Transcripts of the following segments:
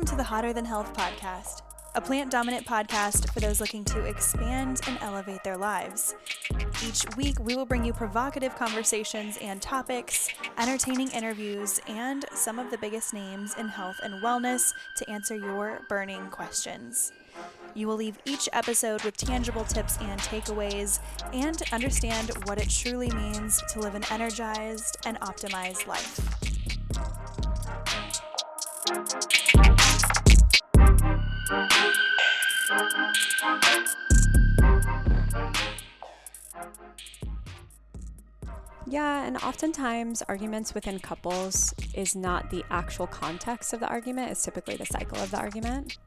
to the Hotter Than Health podcast, a plant-dominant podcast for those looking to expand and elevate their lives. Each week, we will bring you provocative conversations and topics, entertaining interviews, and some of the biggest names in health and wellness to answer your burning questions. You will leave each episode with tangible tips and takeaways and understand what it truly means to live an energized and optimized life. Yeah, and oftentimes arguments within couples is not the actual context of the argument, it's typically the cycle of the argument.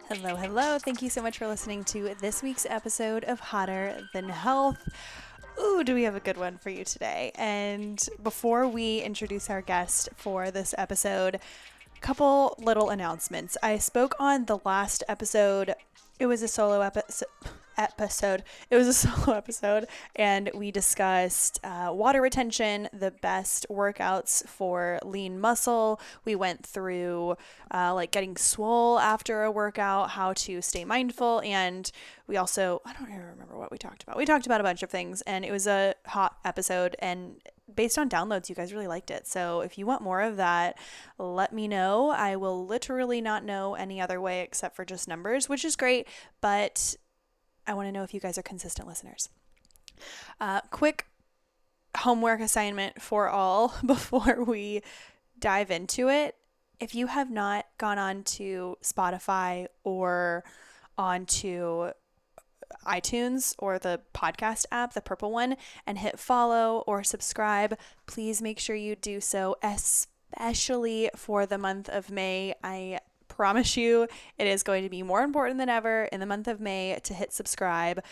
Hello. Thank you so much for listening to this week's episode of Hotter Than Health. Ooh, do we have a good one for you today? And before we introduce our guest for this episode, a couple little announcements. I spoke on the last episode. It was a solo episode. It was a solo episode, and we discussed water retention, the best workouts for lean muscle. We went through like getting swole after a workout, how to stay mindful, and we also, I don't even remember what we talked about. We talked about a bunch of things, and it was a hot episode, and based on downloads, you guys really liked it. So if you want more of that, let me know. I will literally not know any other way except for just numbers, which is great, but I want to know if you guys are consistent listeners. Quick homework assignment for all before we dive into it. If you have not gone on to Spotify or onto iTunes or the podcast app, the purple one, and hit follow or subscribe, please make sure you do so, especially for the month of May. I promise you it is going to be more important than ever in the month of May to hit subscribe.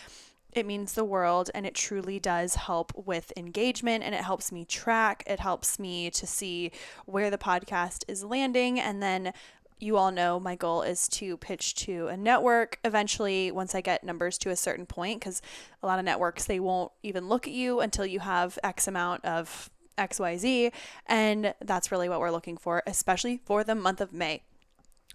It means the world, and it truly does help with engagement, and it helps me track. It helps me to see where the podcast is landing, and then you all know my goal is to pitch to a network eventually once I get numbers to a certain point, because a lot of networks, they won't even look at you until you have X amount of XYZ, and that's really what we're looking for, especially for the month of May.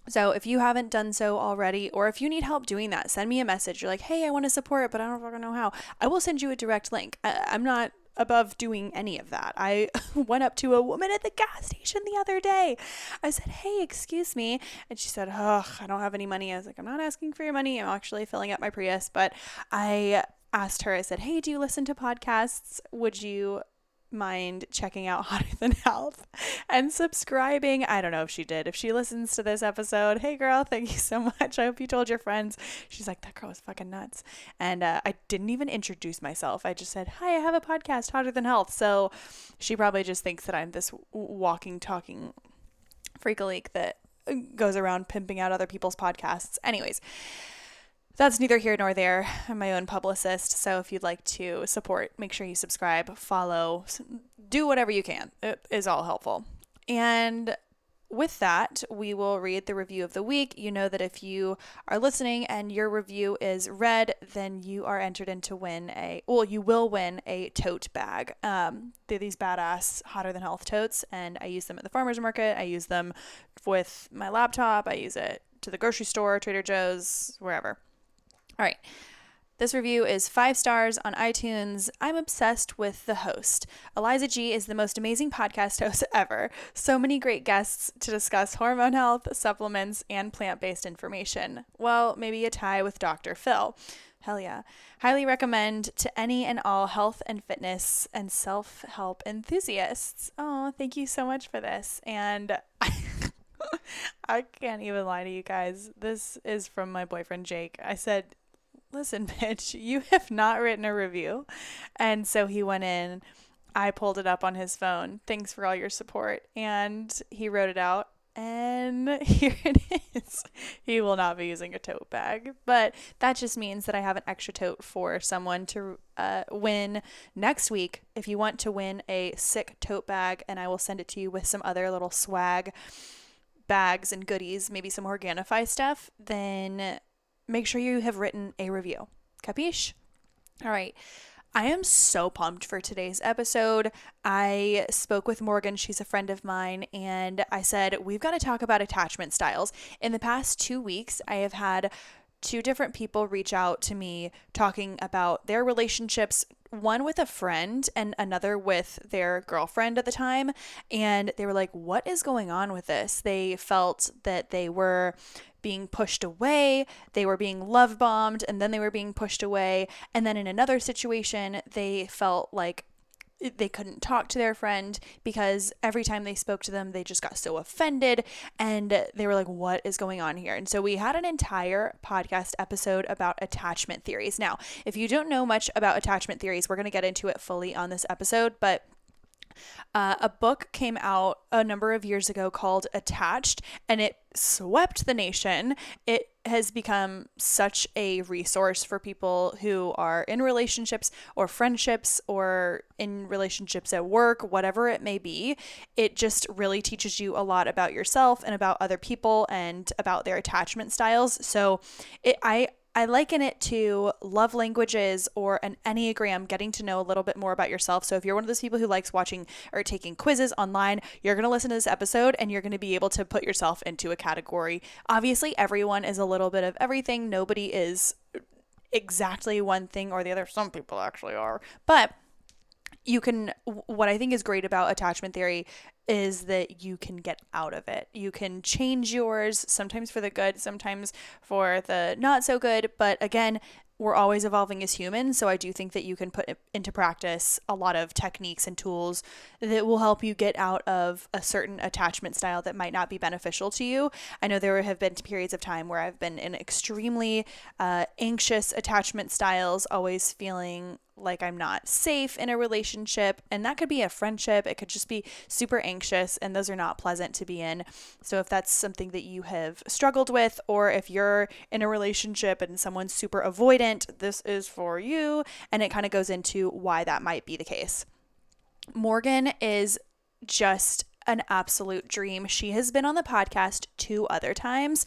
So if you haven't done so already, or if you need help doing that, send me a message. You're like, hey, I want to support, but I don't fucking know how. I will send you a direct link. I'm not above doing any of that. I went up to a woman at the gas station the other day. I said, hey, excuse me. And she said, oh, I don't have any money. I was like, I'm not asking for your money. I'm actually filling up my Prius. But I asked her, I said, hey, do you listen to podcasts? Would you mind checking out Hotter Than Health and subscribing? I don't know if she did. If she listens to this episode, hey girl, thank you so much. I hope you told your friends. She's like, that girl is fucking nuts. And I didn't even introduce myself. I just said, hi, I have a podcast, Hotter Than Health. So she probably just thinks that I'm this walking, talking freak-a-leak that goes around pimping out other people's podcasts. Anyways, that's neither here nor there. I'm my own publicist, so if you'd like to support, make sure you subscribe, follow, do whatever you can. It is all helpful. And with that, we will read the review of the week. You know that if you are listening and your review is read, then you are entered in to win you will win a tote bag. They're these badass Hotter Than Health totes, and I use them at the farmer's market. I use them with my laptop. I use it to the grocery store, Trader Joe's, wherever. All right. This review is 5 stars on iTunes. I'm obsessed with the host. Eliza G is the most amazing podcast host ever. So many great guests to discuss hormone health, supplements, and plant-based information. Well, maybe a tie with Dr. Phil. Hell yeah. Highly recommend to any and all health and fitness and self-help enthusiasts. Oh, thank you so much for this. And I can't even lie to you guys. This is from my boyfriend, Jake. I said, listen, bitch, you have not written a review. And so he went in, I pulled it up on his phone. Thanks for all your support. And he wrote it out, and here it is. He will not be using a tote bag, but that just means that I have an extra tote for someone to win next week. If you want to win a sick tote bag, and I will send it to you with some other little swag bags and goodies, maybe some Organifi stuff, then make sure you have written a review. Capiche? All right. I am so pumped for today's episode. I spoke with Morgan, she's a friend of mine, and I said, we've got to talk about attachment styles. In the past 2 weeks, I have had 2 different people reach out to me talking about their relationships, one with a friend and another with their girlfriend at the time. And they were like, what is going on with this? They felt that they were being pushed away, they were being love bombed, and then they were being pushed away. And then in another situation, they felt like they couldn't talk to their friend because every time they spoke to them, they just got so offended, and they were like, what is going on here? And so we had an entire podcast episode about attachment theories. Now, if you don't know much about attachment theories, we're going to get into it fully on this episode, but a book came out a number of years ago called Attached, and it swept the nation. It has become such a resource for people who are in relationships or friendships or in relationships at work, whatever it may be. It just really teaches you a lot about yourself and about other people and about their attachment styles. So I liken it to love languages or an Enneagram, getting to know a little bit more about yourself. So if you're one of those people who likes watching or taking quizzes online, you're going to listen to this episode and you're going to be able to put yourself into a category. Obviously, everyone is a little bit of everything. Nobody is exactly one thing or the other. Some people actually are. But what I think is great about attachment theory is that you can get out of it. You can change yours, sometimes for the good, sometimes for the not so good. But again, we're always evolving as humans. So I do think that you can put into practice a lot of techniques and tools that will help you get out of a certain attachment style that might not be beneficial to you. I know there have been periods of time where I've been in extremely anxious attachment styles, always feeling like I'm not safe in a relationship, and that could be a friendship. It could just be super anxious, and those are not pleasant to be in. So if that's something that you have struggled with, or if you're in a relationship and someone's super avoidant, this is for you. And it kind of goes into why that might be the case. Morgan is just an absolute dream. She has been on the podcast 2 other times.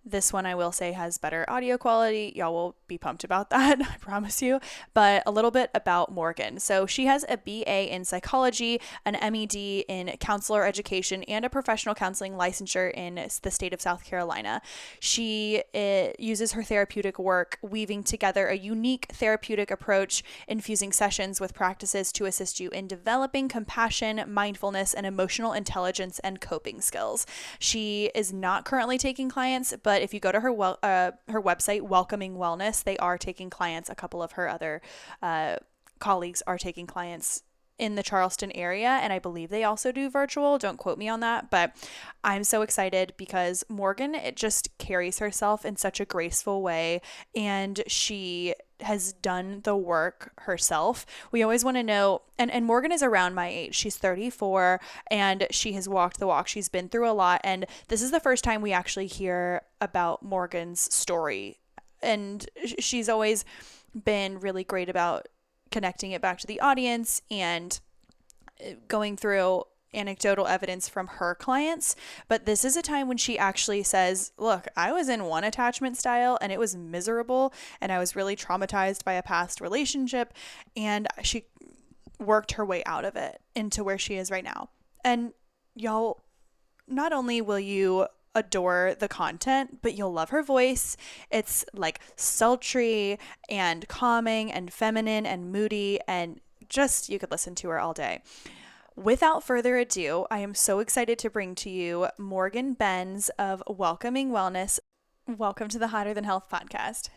This one, I will say, has better audio quality. Y'all will be pumped about that, I promise you. But a little bit about Morgan. So she has a BA in psychology, an MED in counselor education, and a professional counseling licensure in the state of South Carolina. She uses her therapeutic work weaving together a unique therapeutic approach, infusing sessions with practices to assist you in developing compassion, mindfulness, and emotional intelligence and coping skills. She is not currently taking clients, but if you go to her website, Welcoming Wellness, they are taking clients. A couple of her other colleagues are taking clients in the Charleston area, and I believe they also do virtual. Don't quote me on that, but I'm so excited because Morgan, it just carries herself in such a graceful way, and she has done the work herself. We always want to know, and Morgan is around my age. She's 34 and she has walked the walk. She's been through a lot, and this is the first time we actually hear about Morgan's story. And she's always been really great about connecting it back to the audience and going through anecdotal evidence from her clients. But this is a time when she actually says, look, I was in one attachment style and it was miserable and I was really traumatized by a past relationship, and she worked her way out of it into where she is right now. And y'all, not only will you adore the content, but you'll love her voice. It's like sultry and calming and feminine and moody, and just, you could listen to her all day. Without further ado, I am so excited to bring to you Morgan Benz of Welcoming Wellness. Welcome to the Hotter Than Health podcast.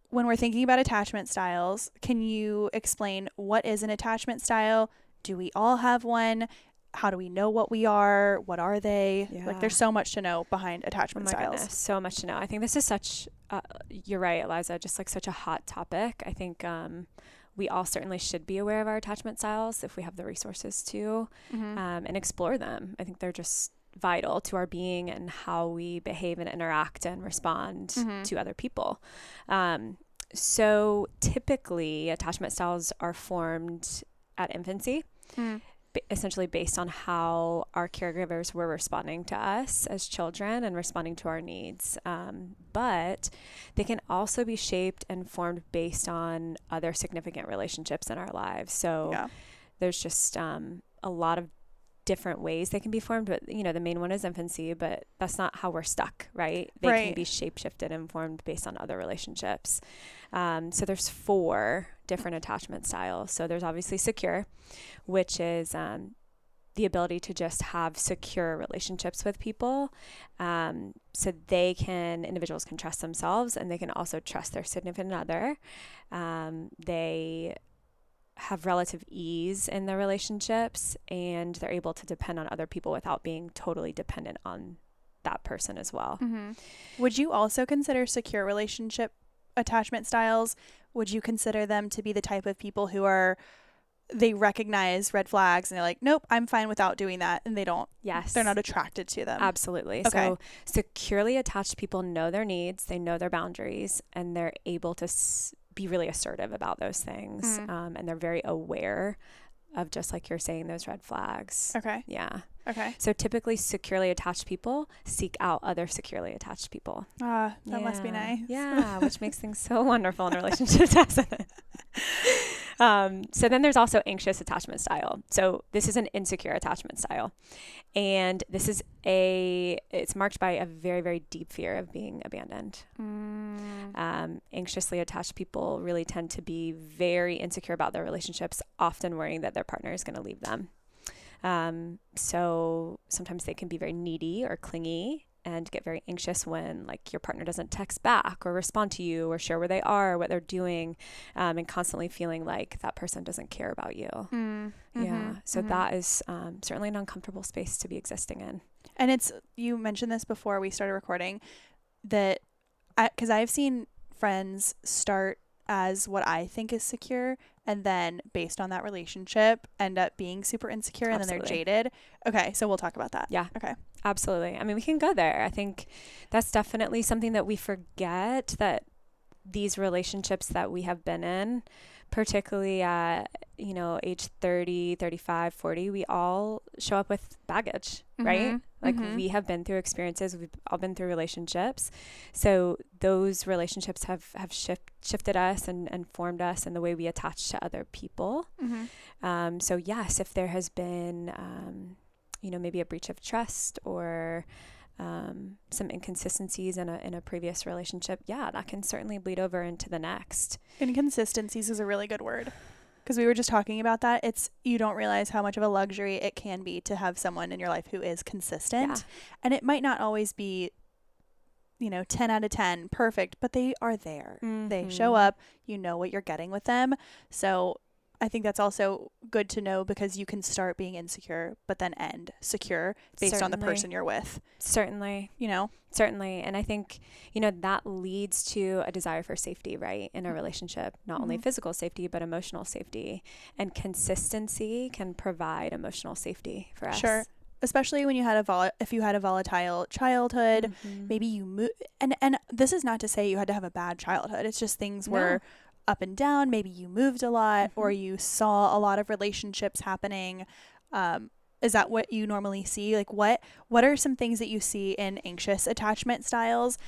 When we're thinking about attachment styles, can you explain what is an attachment style? Do we all have one? How do we know what we are? What are they? Yeah. Like, there's so much to know behind attachment styles. Goodness, so much to know. I think this is such, you're right, Eliza, just like such a hot topic. I think we all certainly should be aware of our attachment styles if we have the resources to, and explore them. I think they're just vital to our being and how we behave and interact and respond to other people. So typically attachment styles are formed at infancy. essentially based on how our caregivers were responding to us as children and responding to our needs. But they can also be shaped and formed based on other significant relationships in our lives. So there's just a lot of different ways they can be formed, but the main one is infancy, but that's not how we're stuck, right? They can be shape-shifted and formed based on other relationships. So there's 4 different attachment styles. So there's obviously secure, which is the ability to just have secure relationships with people. So individuals can trust themselves, and they can also trust their significant other. They have relative ease in their relationships, and they're able to depend on other people without being totally dependent on that person as well. Mm-hmm. Would you also consider secure relationship attachment styles? Would you consider them to be the type of people who they recognize red flags and they're like, nope, I'm fine without doing that, and they're not attracted to them? Absolutely. Okay. So securely attached people know their needs, they know their boundaries, and they're able to be really assertive about those things. And they're very aware of, just like you're saying, those red flags. Okay. Yeah. Okay. So typically securely attached people seek out other securely attached people. That must be nice. Yeah. Which makes things so wonderful in relationships, doesn't it? So then there's also anxious attachment style. So this is an insecure attachment style. And this is it's marked by a very, very deep fear of being abandoned. Anxiously attached people really tend to be very insecure about their relationships, often worrying that their partner is going to leave them. So sometimes they can be very needy or clingy and get very anxious when your partner doesn't text back or respond to you or share where they are, what they're doing, and constantly feeling like that person doesn't care about you. Yeah. So that is certainly an uncomfortable space to be existing in. And you mentioned this before we started recording, that because I've seen friends start as what I think is secure, and then based on that relationship end up being super insecure. Absolutely. And then they're jaded. Okay, so we'll talk about that. Yeah. Okay. Absolutely. I mean, we can go there. I think that's definitely something that we forget, that these relationships that we have been in, particularly at, age 30, 35, 40, we all show up with baggage, right? We have been through experiences. We've all been through relationships. So those relationships have shifted us and formed us in the way we attach to other people. So yes, if there has been, maybe a breach of trust or some inconsistencies in a previous relationship, that can certainly bleed over into the next. Inconsistencies is a really good word, because we were just talking about that. You don't realize how much of a luxury it can be to have someone in your life who is consistent. And it might not always be 10 out of 10 perfect, but they are there. They show up, what you're getting with them. So I think that's also good to know, because you can start being insecure, but then end secure based on the person you're with. Certainly. Certainly. And I think, that leads to a desire for safety, right? In a relationship, not only physical safety, but emotional safety. And consistency can provide emotional safety for us. Sure. Especially when if you had a volatile childhood, maybe you move. And this is not to say you had to have a bad childhood. It's just things were up and down. Maybe you moved a lot, or you saw a lot of relationships happening. Is that what you normally see? What are some things that you see in anxious attachment styles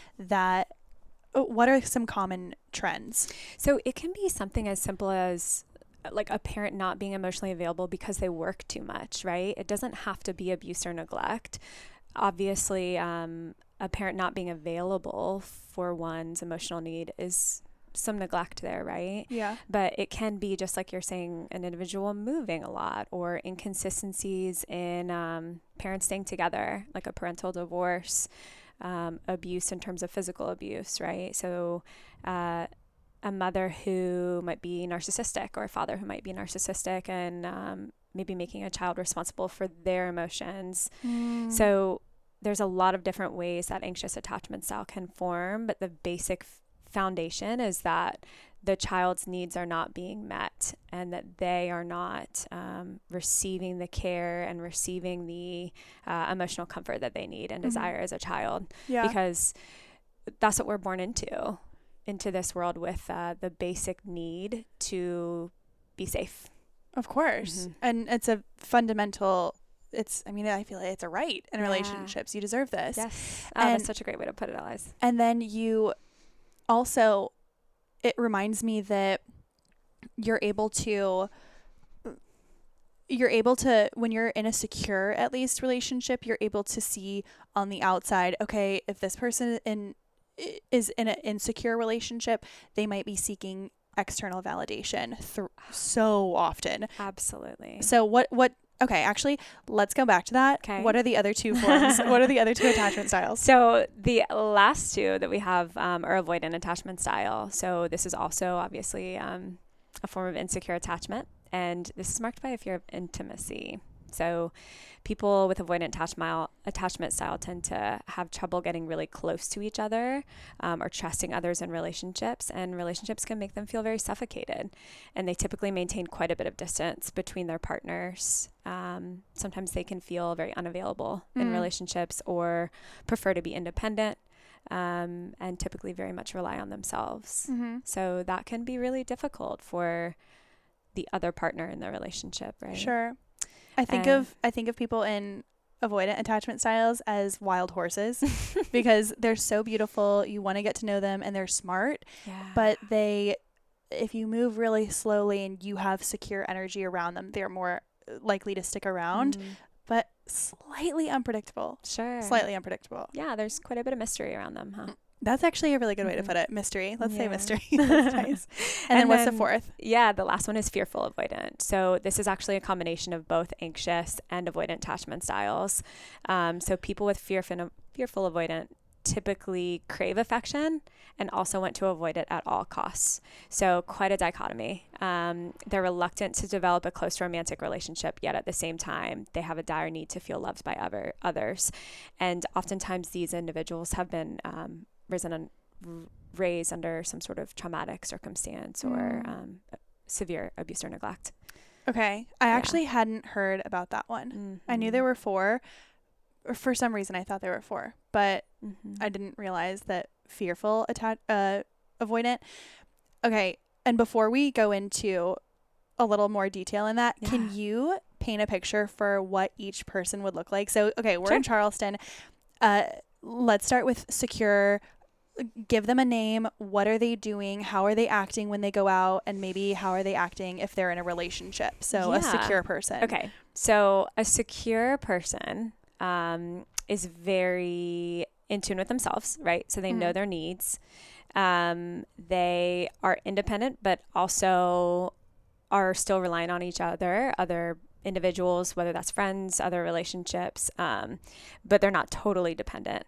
what are some common trends? So it can be something as simple as a parent not being emotionally available because they work too much, right? It doesn't have to be abuse or neglect. Obviously, a parent not being available for one's emotional need is some neglect there, right? Yeah. But it can be, just like you're saying, an individual moving a lot, or inconsistencies in parents staying together, like a parental divorce, abuse in terms of physical abuse, right? So a mother who might be narcissistic, or a father who might be narcissistic, and maybe making a child responsible for their emotions. So there's a lot of different ways that anxious attachment style can form, but the basic foundation is that the child's needs are not being met, and that they are not receiving the care and receiving the emotional comfort that they need and desire as a child. Because that's what we're born into this world, with the basic need to be safe. Of course. And it's a fundamental, I feel like it's a right in relationships. You deserve this. Yes. Oh, that's such a great way to put it, Eliza. And then you also, it reminds me that you're able to, when you're in a secure, at least, relationship, you're able to see on the outside, okay, if this person is in an insecure relationship, they might be seeking external validation so often. Absolutely. So okay, actually, let's go back to that. Okay. What are the other two forms? What are the other two attachment styles? So the last two that we have are avoidant attachment style. So this is also obviously a form of insecure attachment. And this is marked by a fear of intimacy. So people with avoidant attachment style tend to have trouble getting really close to each other or trusting others in relationships. And relationships can make them feel very suffocated. And they typically maintain quite a bit of distance between their partners. Sometimes they can feel very unavailable in relationships or prefer to be independent. And typically very much rely on themselves. So that can be really difficult for the other partner in the relationship, right? Sure. I think of people in avoidant attachment styles as wild horses because they're so beautiful. You want to get to know them and they're smart, but if you move really slowly and you have secure energy around them, they're more likely to stick around, but slightly unpredictable. Sure. Slightly unpredictable. Yeah, there's quite a bit of mystery around them, huh? That's actually a really good way to put it. Mystery. Let's say mystery. That's nice. And then what's the fourth? Yeah, the last one is fearful avoidant. So this is actually a combination of both anxious and avoidant attachment styles. So people with fearful avoidant typically crave affection and also want to avoid it at all costs. So quite a dichotomy. They're reluctant to develop a close romantic relationship, yet at the same time, they have a dire need to feel loved by others. And oftentimes these individuals have been raised under some sort of traumatic circumstance or severe abuse or neglect. Okay. I actually hadn't heard about that one. I knew there were 4. Or for some reason, I thought there were 4, but I didn't realize that fearful avoidant. Okay. And before we go into a little more detail in that, can you paint a picture for what each person would look like? So, okay, we're in Charleston. Let's start with secure. Give them a name. What are they doing? How are they acting when they go out? And maybe how are they acting if they're in a relationship? So a secure person. Okay. So a secure person is very in tune with themselves, right? So they know their needs. They are independent, but also are still relying on each other, other individuals, whether that's friends, other relationships, but they're not totally dependent.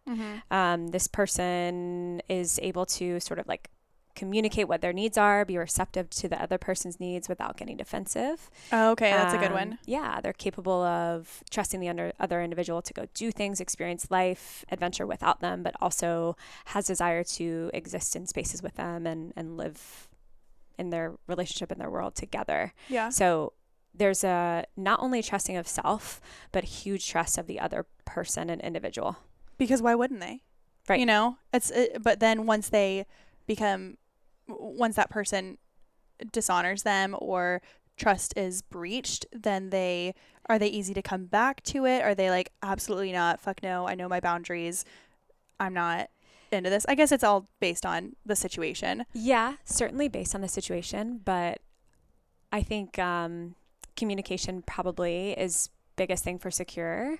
This person is able to sort of like communicate what their needs are, be receptive to the other person's needs without getting defensive. Oh, okay, that's a good one. Yeah, they're capable of trusting the other individual to go do things, experience life, adventure without them, but also has desire to exist in spaces with them and live in their relationship in their world together. Yeah. So there's a not only trusting of self, but huge trust of the other person and individual. Because why wouldn't they? Right. You know, but then once that person dishonors them or trust is breached, then are they easy to come back to it? Are they like, absolutely not, fuck no, I know my boundaries, I'm not into this? I guess it's all based on the situation. Yeah, certainly based on the situation, but I think communication probably is biggest thing for secure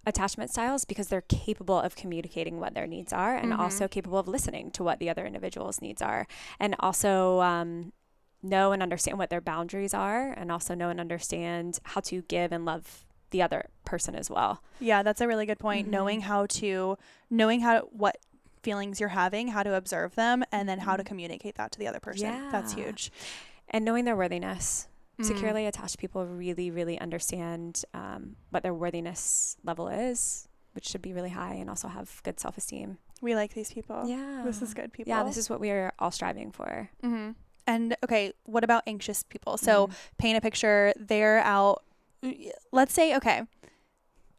attachment styles because they're capable of communicating what their needs are and also capable of listening to what the other individual's needs are and also know and understand what their boundaries are and also know and understand how to give and love the other person as well. Yeah, that's a really good point. Knowing what feelings you're having, how to observe them, and then how to communicate that to the other person. Yeah. That's huge. And knowing their worthiness. Securely attached people really, really understand what their worthiness level is, which should be really high, and also have good self-esteem. We like these people. Yeah. This is good people. Yeah, this is what we are all striving for. And, okay, what about anxious people? So paint a picture. They're out. Let's say, okay,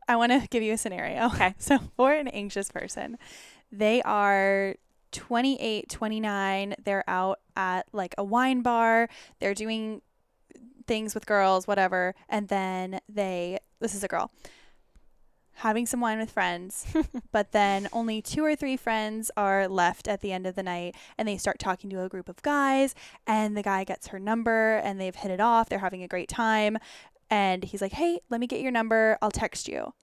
I want to give you a scenario. Okay. So for an anxious person, they are 28, 29. They're out at like a wine bar. They're doing things with girls, whatever. And then this is a girl, having some wine with friends, but then only 2 or 3 friends are left at the end of the night, and they start talking to a group of guys, and the guy gets her number, and they've hit it off. They're having a great time, and he's like, hey, let me get your number. I'll text you.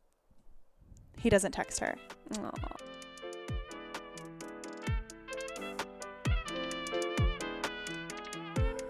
He doesn't text her. Aww.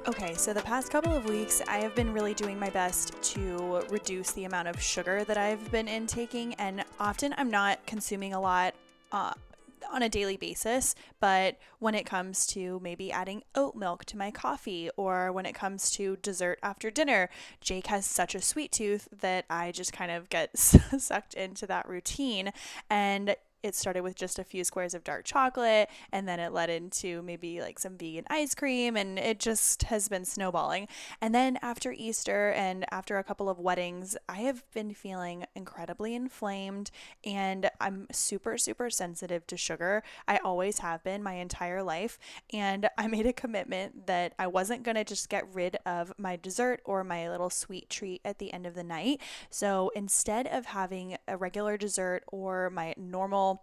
Okay, so the past couple of weeks, I have been really doing my best to reduce the amount of sugar that I've been intaking, and often I'm not consuming a lot on a daily basis, but when it comes to maybe adding oat milk to my coffee, or when it comes to dessert after dinner, Jake has such a sweet tooth that I just kind of get sucked into that routine. And it started with just a few squares of dark chocolate, and then it led into maybe like some vegan ice cream, and it just has been snowballing. And then after Easter and after a couple of weddings, I have been feeling incredibly inflamed, and I'm super, super sensitive to sugar. I always have been my entire life, and I made a commitment that I wasn't going to just get rid of my dessert or my little sweet treat at the end of the night. So instead of having a regular dessert or my normal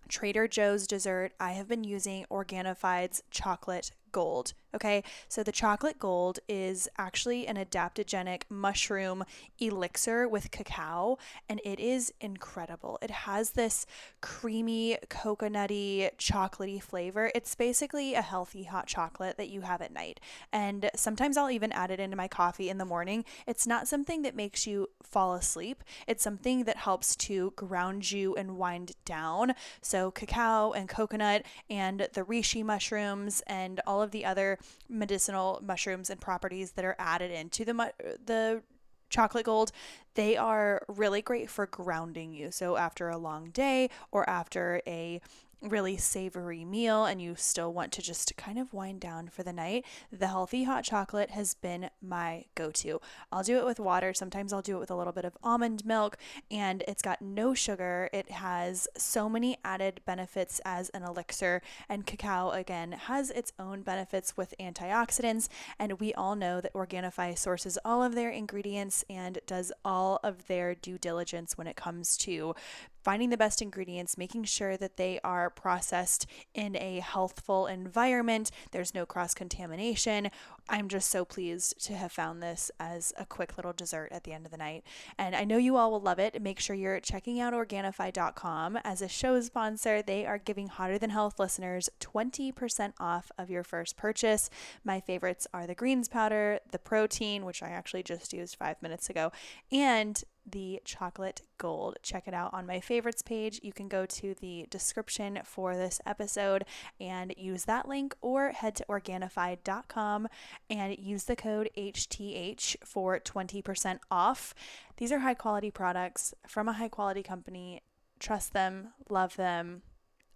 Trader Joe's dessert, I have been using Organifi's chocolate gold. Okay, so the chocolate gold is actually an adaptogenic mushroom elixir with cacao, and it is incredible. It has this creamy, coconutty, chocolatey flavor. It's basically a healthy hot chocolate that you have at night. And sometimes I'll even add it into my coffee in the morning. It's not something that makes you fall asleep. It's something that helps to ground you and wind down. So cacao and coconut and the reishi mushrooms and all of the other medicinal mushrooms and properties that are added into the chocolate gold, they are really great for grounding you. So after a long day or after a really savory meal and you still want to just kind of wind down for the night, the healthy hot chocolate has been my go-to. I'll do it with water. Sometimes I'll do it with a little bit of almond milk, and it's got no sugar. It has so many added benefits as an elixir, and cacao, again, has its own benefits with antioxidants, and we all know that Organifi sources all of their ingredients and does all of their due diligence when it comes to finding the best ingredients, making sure that they are processed in a healthful environment. There's no cross-contamination. I'm just so pleased to have found this as a quick little dessert at the end of the night. And I know you all will love it. Make sure you're checking out Organifi.com. As a show sponsor, they are giving Hotter Than Health listeners 20% off of your first purchase. My favorites are the greens powder, the protein, which I actually just used 5 minutes ago, and the chocolate gold. Check it out on my favorites page. You can go to the description for this episode and use that link, or head to Organifi.com and use the code HTH for 20% off. These are high quality products from a high quality company. Trust them, love them,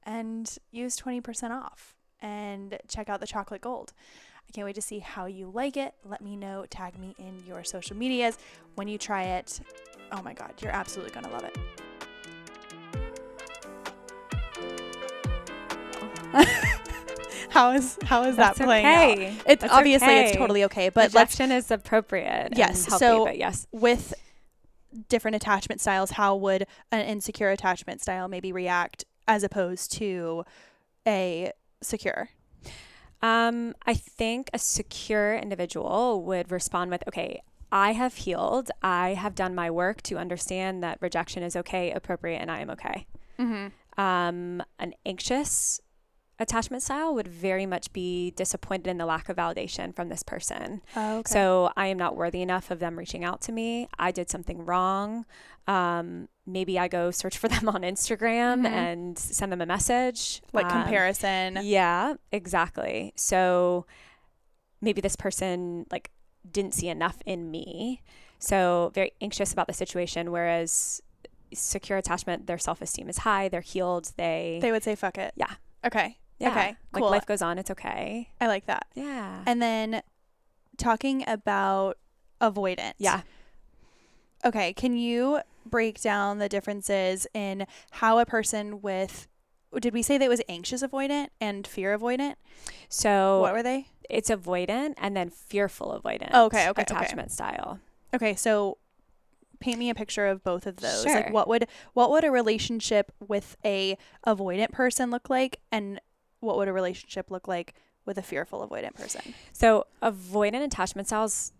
and use 20% off. And check out the chocolate gold. I can't wait to see how you like it. Let me know. Tag me in your social medias when you try it. Oh my God, you're absolutely going to love it. How is that playing out? It's That's obviously okay. It's totally okay, but rejection is appropriate. Yes. And healthy, So but yes, with different attachment styles, how would an insecure attachment style maybe react as opposed to a secure? I think a secure individual would respond with, okay, I have healed. I have done my work to understand that rejection is okay, appropriate, and I am okay. Mm-hmm. An anxious attachment style would very much be disappointed in the lack of validation from this person. Oh, okay. So I am not worthy enough of them reaching out to me. I did something wrong. Maybe I go search for them on Instagram and send them a message. Like comparison. Yeah, exactly. So maybe this person like didn't see enough in me. So very anxious about the situation, whereas secure attachment, their self-esteem is high, they're healed, they would say fuck it. Yeah. Okay. Yeah. Okay. Like Cool. life goes on, it's okay. I like that. Yeah. And then talking about avoidant. Yeah. Okay. Can you break down the differences in how a person with, did we say that it was anxious avoidant and fear avoidant? So What were they? it's avoidant and then fearful avoidant. Okay. Attachment style. Okay. So paint me a picture of both of those. Sure. Like what would a relationship with a avoidant person look like, and what would a relationship look like with a fearful avoidant person? So avoidant attachment styles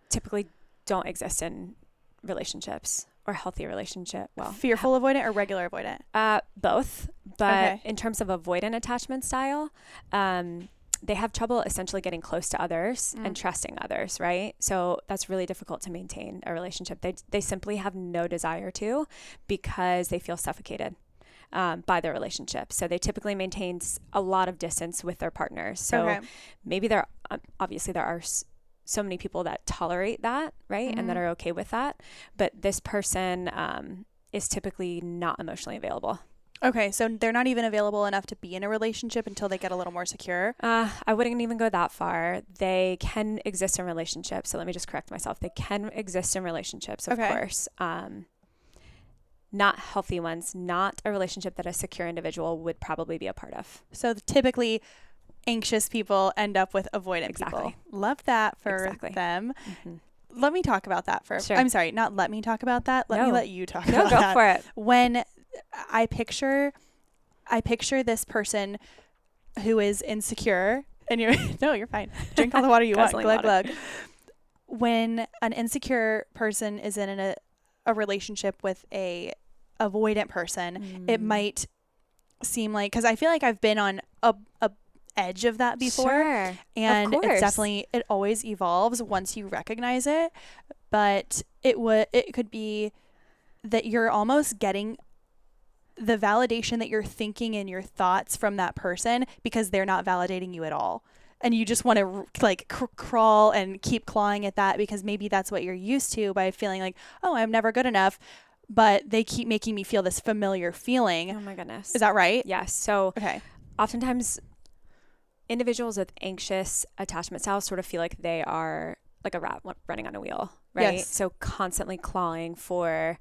typically don't exist in relationships or healthy relationship. Well, fearful avoidant or regular avoidant? Both. But Okay. in terms of avoidant attachment style, they have trouble essentially getting close to others and trusting others, right? So that's really difficult to maintain a relationship. They simply have no desire to, because they feel suffocated by their relationship. So they typically maintain a lot of distance with their partners. So maybe obviously there are so many people that tolerate that, right? And that are okay with that. But this person is typically not emotionally available. Okay, so they're not even available enough to be in a relationship until they get a little more secure? I wouldn't even go that far. They can exist in relationships. So let me just correct myself. They can exist in relationships, of course. Not healthy ones, not a relationship that a secure individual would probably be a part of. So typically anxious people end up with avoidant people. Love that for them. Let me talk about that first. Sure. I'm sorry, not let me talk about that. Let me let you talk about that. Go for it. When I picture this person who is insecure, and you're fine. Drink all the water you want. Glug, glug. When an insecure person is in a relationship with a avoidant person, it might seem like, because I feel like I've been on a edge of that before, and it's definitely, it always evolves once you recognize it, but it could be that you're almost getting the validation that you're thinking in your thoughts from that person because they're not validating you at all. And you just want to crawl and keep clawing at that because maybe that's what you're used to by feeling like, oh, I'm never good enough. But they keep making me feel this familiar feeling. Oh my goodness. Is that right? Yes. So oftentimes individuals with anxious attachment styles sort of feel like they are like a rat running on a wheel, right? Yes. So constantly clawing for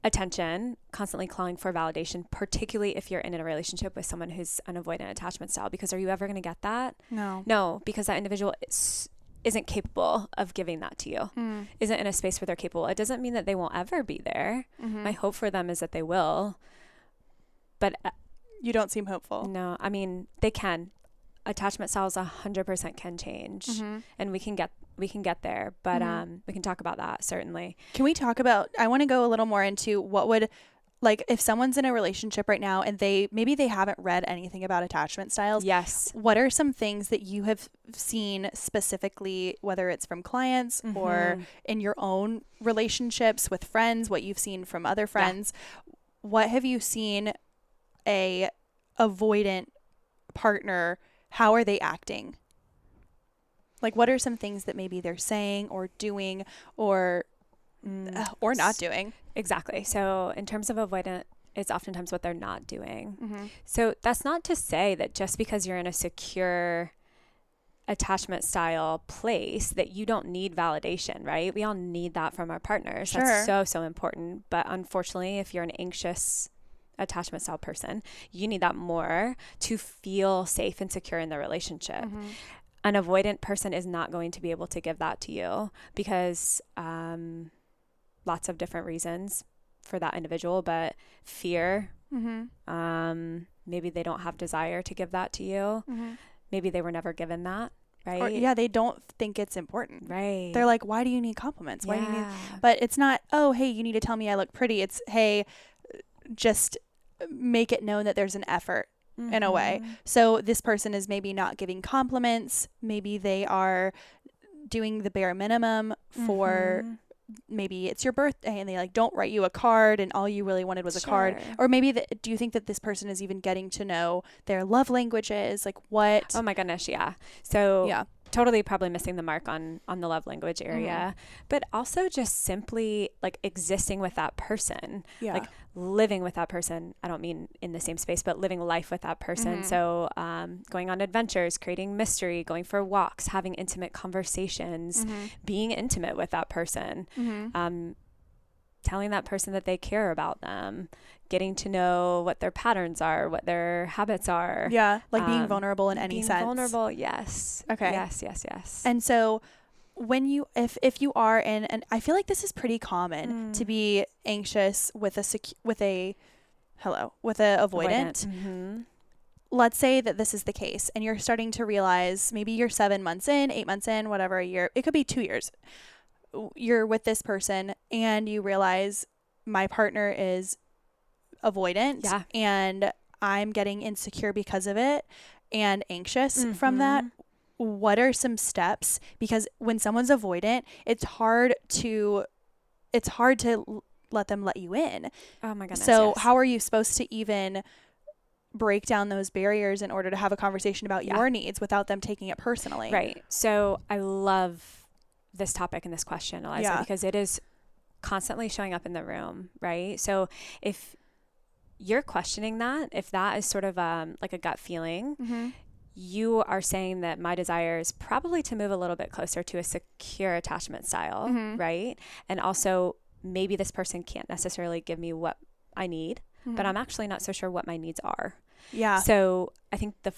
attention, constantly clawing for validation, particularly if you're in a relationship with someone who's an avoidant attachment style, because are you ever going to get that? No, because that individual isn't capable of giving that to you, isn't in a space where they're capable. It doesn't mean that they won't ever be there. My hope for them is that they will, but you don't seem hopeful. No, I mean, they can. Attachment styles 100% can change, and we can get there, but we can talk about that, certainly. Can we talk about, I want to go a little more into what would, like, if someone's in a relationship right now and maybe they haven't read anything about attachment styles. Yes. What are some things that you have seen specifically, whether it's from clients or in your own relationships with friends, what you've seen from other friends? What have you seen a avoidant partner, how are they acting? Like, what are some things that maybe they're saying or doing or not doing? Exactly. So in terms of avoidant, it's oftentimes what they're not doing. So that's not to say that just because you're in a secure attachment style place that you don't need validation, right? We all need that from our partners. Sure. That's so important. But unfortunately, if you're an anxious attachment style person, you need that more to feel safe and secure in the relationship. An avoidant person is not going to be able to give that to you because lots of different reasons for that individual, but fear, maybe they don't have desire to give that to you. Maybe they were never given that, right? Or, they don't think it's important. Right. They're like, why do you need compliments? Why do you need, but it's not, oh, hey, you need to tell me I look pretty. It's, hey, just make it known that there's an effort in a way. So this person is maybe not giving compliments. Maybe they are doing the bare minimum for, maybe it's your birthday and they don't write you a card and all you really wanted was a card. Or maybe do you think that this person is even getting to know their love languages? Like what? Oh my goodness. Yeah. So totally probably missing the mark on the love language area, but also just simply like existing with that person, like living with that person. I don't mean in the same space, but living life with that person. So going on adventures, creating mystery, going for walks, having intimate conversations, being intimate with that person. telling that person that they care about them, getting to know what their patterns are, what their habits are. Yeah. Like being vulnerable in any sense. Being vulnerable. Yes. Okay. Yes. And so when you, if you are in, and I feel like this is pretty common to be anxious with a avoidant. Mm-hmm. Let's say that this is the case and you're starting to realize maybe you're 7 months in, 8 months in, whatever, a year, it could be 2 years. You're with this person and you realize my partner is avoidant and I'm getting insecure because of it and anxious from that. What are some steps? Because when someone's avoidant, it's hard to let them let you in. Oh my goodness. So how are you supposed to even break down those barriers in order to have a conversation about your needs without them taking it personally? Right. So I love this topic and this question, Eliza, because it is constantly showing up in the room, right? So if you're questioning that, if that is sort of like a gut feeling, you are saying that my desire is probably to move a little bit closer to a secure attachment style, right? And also maybe this person can't necessarily give me what I need, but I'm actually not so sure what my needs are. Yeah. So I think the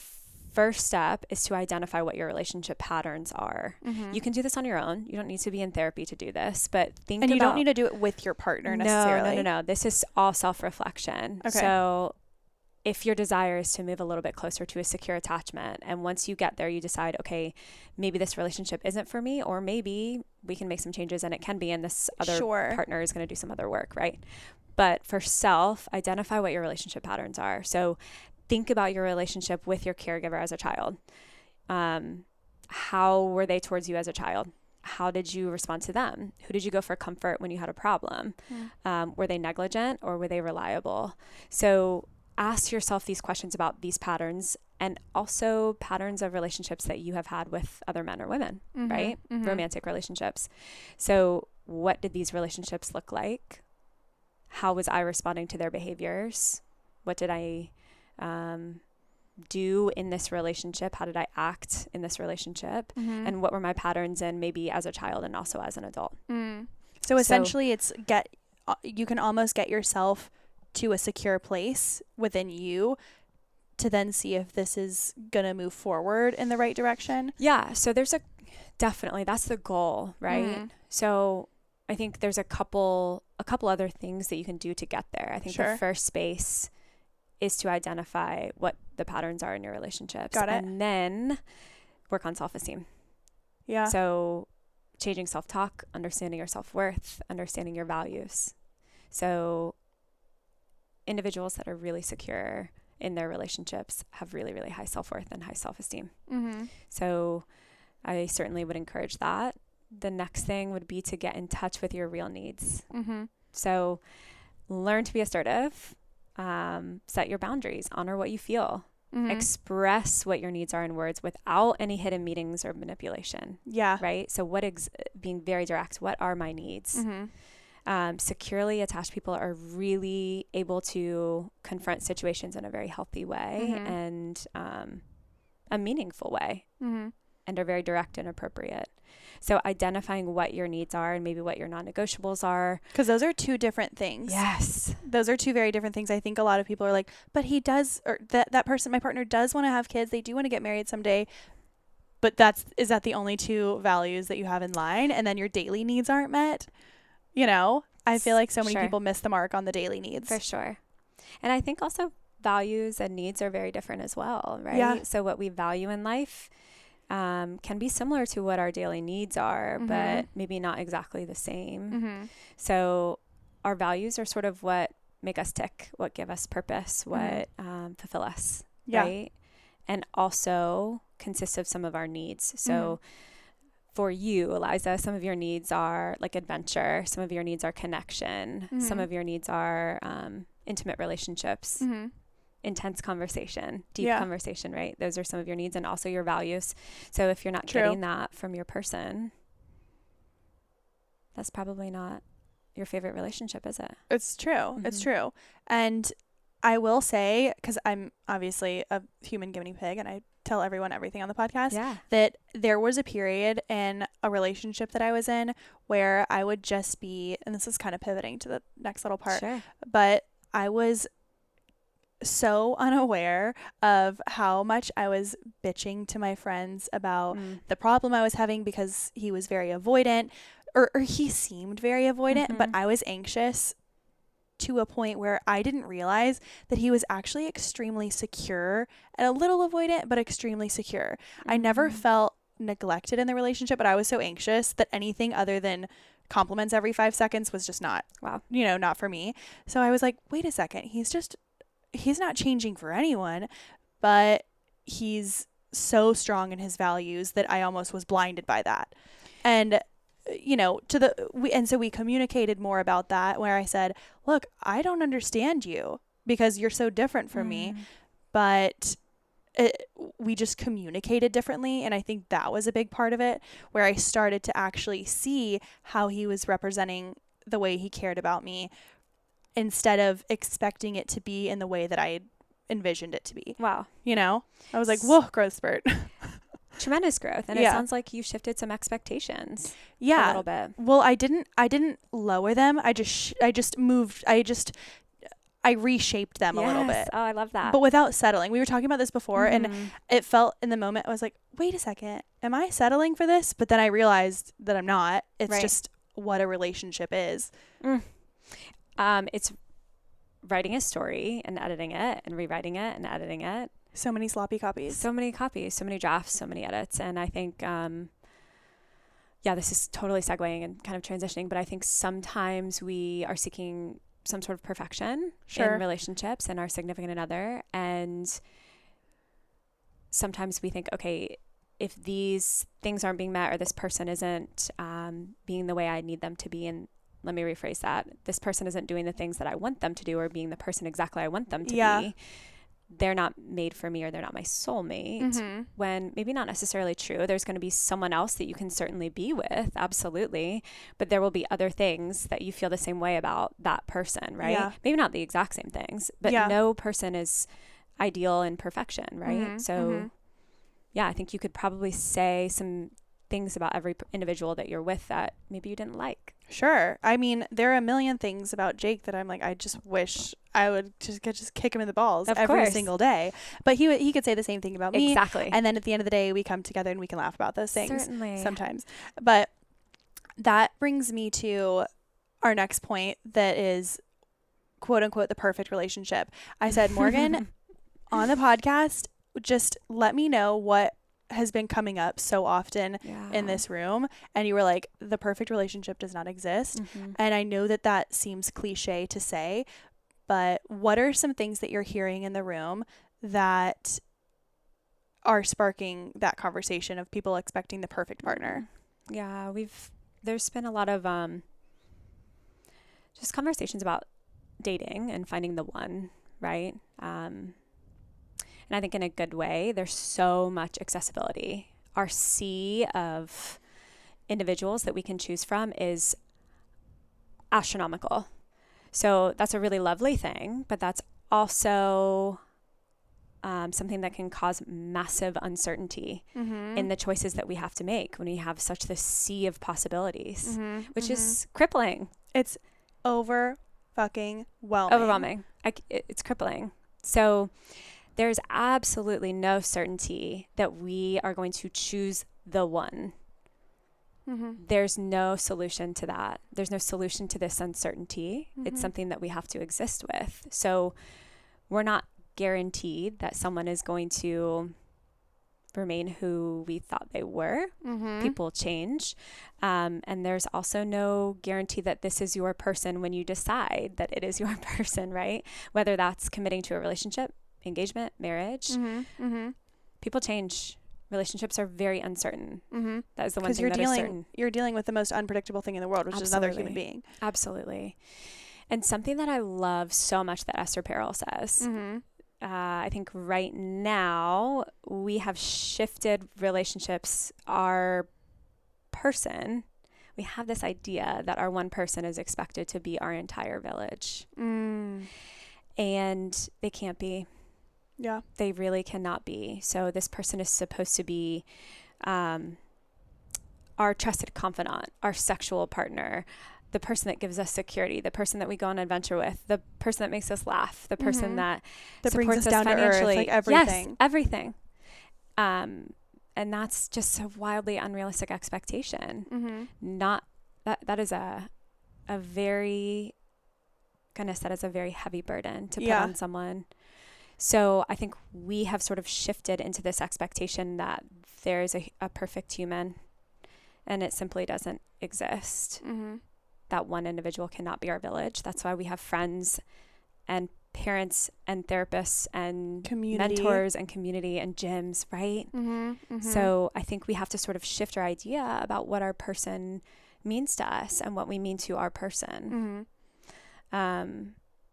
first step is to identify what your relationship patterns are. You can do this on your own. You don't need to be in therapy to do this, but think about... And you don't need to do it with your partner necessarily. No. This is all self-reflection. Okay. So if your desire is to move a little bit closer to a secure attachment, and once you get there, you decide, okay, maybe this relationship isn't for me, or maybe we can make some changes and it can be, and this other partner is going to do some other work, right? But for self, identify what your relationship patterns are. So think about your relationship with your caregiver as a child. How were they towards you as a child? How did you respond to them? Who did you go for comfort when you had a problem? Were they negligent or were they reliable? So ask yourself these questions about these patterns, and also patterns of relationships that you have had with other men or women, right? Romantic relationships. So what did these relationships look like? How was I responding to their behaviors? What did I do in this relationship? How did I act in this relationship? And what were my patterns in maybe as a child and also as an adult? So essentially you can almost get yourself to a secure place within you to then see if this is going to move forward in the right direction. Yeah. So definitely that's the goal, right? So I think there's a couple other things that you can do to get there. I think the first space is to identify what the patterns are in your relationships. Got it. And then work on self-esteem. Yeah. So changing self-talk, understanding your self-worth, understanding your values. So individuals that are really secure in their relationships have really, really high self-worth and high self-esteem. So I certainly would encourage that. The next thing would be to get in touch with your real needs. So learn to be assertive, set your boundaries, honor what you feel, express what your needs are in words without any hidden meanings or manipulation. Yeah. Right. So being very direct, what are my needs? Securely attached people are really able to confront situations in a very healthy way and a meaningful way, and are very direct and appropriate. So identifying what your needs are and maybe what your non-negotiables are. Because those are two different things. Yes. Those are two very different things. I think a lot of people are like, but he does, or that person, my partner does want to have kids. They do want to get married someday. But is that the only two values that you have in line? And then your daily needs aren't met? You know, I feel like so many people miss the mark on the daily needs. For sure. And I think also values and needs are very different as well, right? Yeah. So what we value in life can be similar to what our daily needs are, but maybe not exactly the same. So our values are sort of what make us tick, what give us purpose, what fulfill us, right? And also consists of some of our needs. So for you, Eliza, some of your needs are like adventure. Some of your needs are connection. Some of your needs are intimate relationships, intense conversation, deep conversation, right? Those are some of your needs and also your values. So if you're not getting that from your person, that's probably not your favorite relationship, is it? It's true. It's true. And I will say, because I'm obviously a human guinea pig and I tell everyone everything on the podcast, that there was a period in a relationship that I was in where I would just be, and this is kind of pivoting to the next little part, but I was so unaware of how much I was bitching to my friends about the problem I was having because he was very avoidant, or he seemed very avoidant, but I was anxious to a point where I didn't realize that he was actually extremely secure and a little avoidant, but extremely secure. I never felt neglected in the relationship, but I was so anxious that anything other than compliments every 5 seconds was just not, not for me. So I was like, wait a second, he's not changing for anyone, but he's so strong in his values that I almost was blinded by that. And so we communicated more about that, where I said, look, I don't understand you because you're so different from me, but we just communicated differently. And I think that was a big part of it, where I started to actually see how he was representing the way he cared about me instead of expecting it to be in the way that I envisioned it to be. Wow. I was like, whoa, growth spurt. Tremendous growth. And it sounds like you shifted some expectations a little bit. Well, I didn't lower them. I reshaped them a little bit. Oh, I love that. But without settling. We were talking about this before, and it felt in the moment, I was like, wait a second, am I settling for this? But then I realized that I'm not. It's just what a relationship is. It's writing a story and editing it and rewriting it and editing it. So many sloppy copies. So many copies, so many drafts, so many edits. And I think, this is totally segueing and kind of transitioning, but I think sometimes we are seeking some sort of perfection in relationships and our significant other. And sometimes we think, okay, if these things aren't being met or this person isn't being the way I need them to be, and let me rephrase that, this person isn't doing the things that I want them to do or being the person exactly I want them to be, they're not made for me or they're not my soulmate, when maybe not necessarily true. There's going to be someone else that you can certainly be with, absolutely, but there will be other things that you feel the same way about that person, right? Maybe not the exact same things, but no person is ideal in perfection, right? I think you could probably say some things about every individual that you're with that maybe you didn't like. Sure. I mean, there are a million things about Jake that I'm like, I just wish I would just kick him in the balls every single day. But he could say the same thing about me. Exactly. And then at the end of the day, we come together and we can laugh about those things. Certainly. Sometimes. But that brings me to our next point, that is, quote unquote, the perfect relationship. I said, Morgan, on the podcast, just let me know what has been coming up so often in this room. And you were like, the perfect relationship does not exist. And I know that seems cliche to say, but what are some things that you're hearing in the room that are sparking that conversation of people expecting the perfect partner? Yeah, there's been a lot of just conversations about dating and finding the one, right? And I think in a good way, there's so much accessibility. Our sea of individuals that we can choose from is astronomical. So that's a really lovely thing, but that's also something that can cause massive uncertainty in the choices that we have to make when we have such this sea of possibilities, which is crippling. It's overwhelming. It's crippling. So there's absolutely no certainty that we are going to choose the one. There's no solution to that. There's no solution to this uncertainty. It's something that we have to exist with. So we're not guaranteed that someone is going to remain who we thought they were. People change. And there's also no guarantee that this is your person when you decide that it is your person, right? Whether that's committing to a relationship, engagement, marriage. People change. Relationships are very uncertain. That is the one thing that is certain. You're dealing with the most unpredictable thing in the world, which is another human being. Absolutely. And something that I love so much that Esther Perel says, I think right now we have shifted relationships. Our person, we have this idea that our one person is expected to be our entire village. and they can't be. Yeah. They really cannot be. So this person is supposed to be our trusted confidant, our sexual partner, the person that gives us security, the person that we go on an adventure with, the person that makes us laugh, the person that brings supports us us down financially. to earth, like everything. Yes, everything. And that's just a wildly unrealistic expectation. Not that is a very, goodness, that is a very heavy burden to put on someone. So I think we have sort of shifted into this expectation that there is a perfect human, and it simply doesn't exist. That one individual cannot be our village. That's why we have friends and parents and therapists and mentors and community and gyms, right? So I think we have to sort of shift our idea about what our person means to us and what we mean to our person.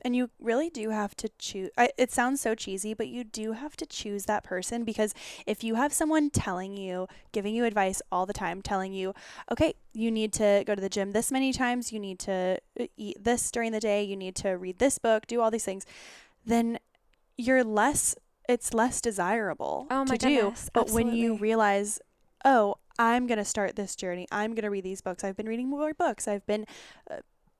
And you really do have to choose. It sounds so cheesy, but you do have to choose that person, because if you have someone telling you, giving you advice all the time, telling you, okay, you need to go to the gym this many times, you need to eat this during the day, you need to read this book, do all these things, then it's less desirable to do. But absolutely. when you realize, oh, I'm going to start this journey, I'm going to read these books, I've been reading more books, I've been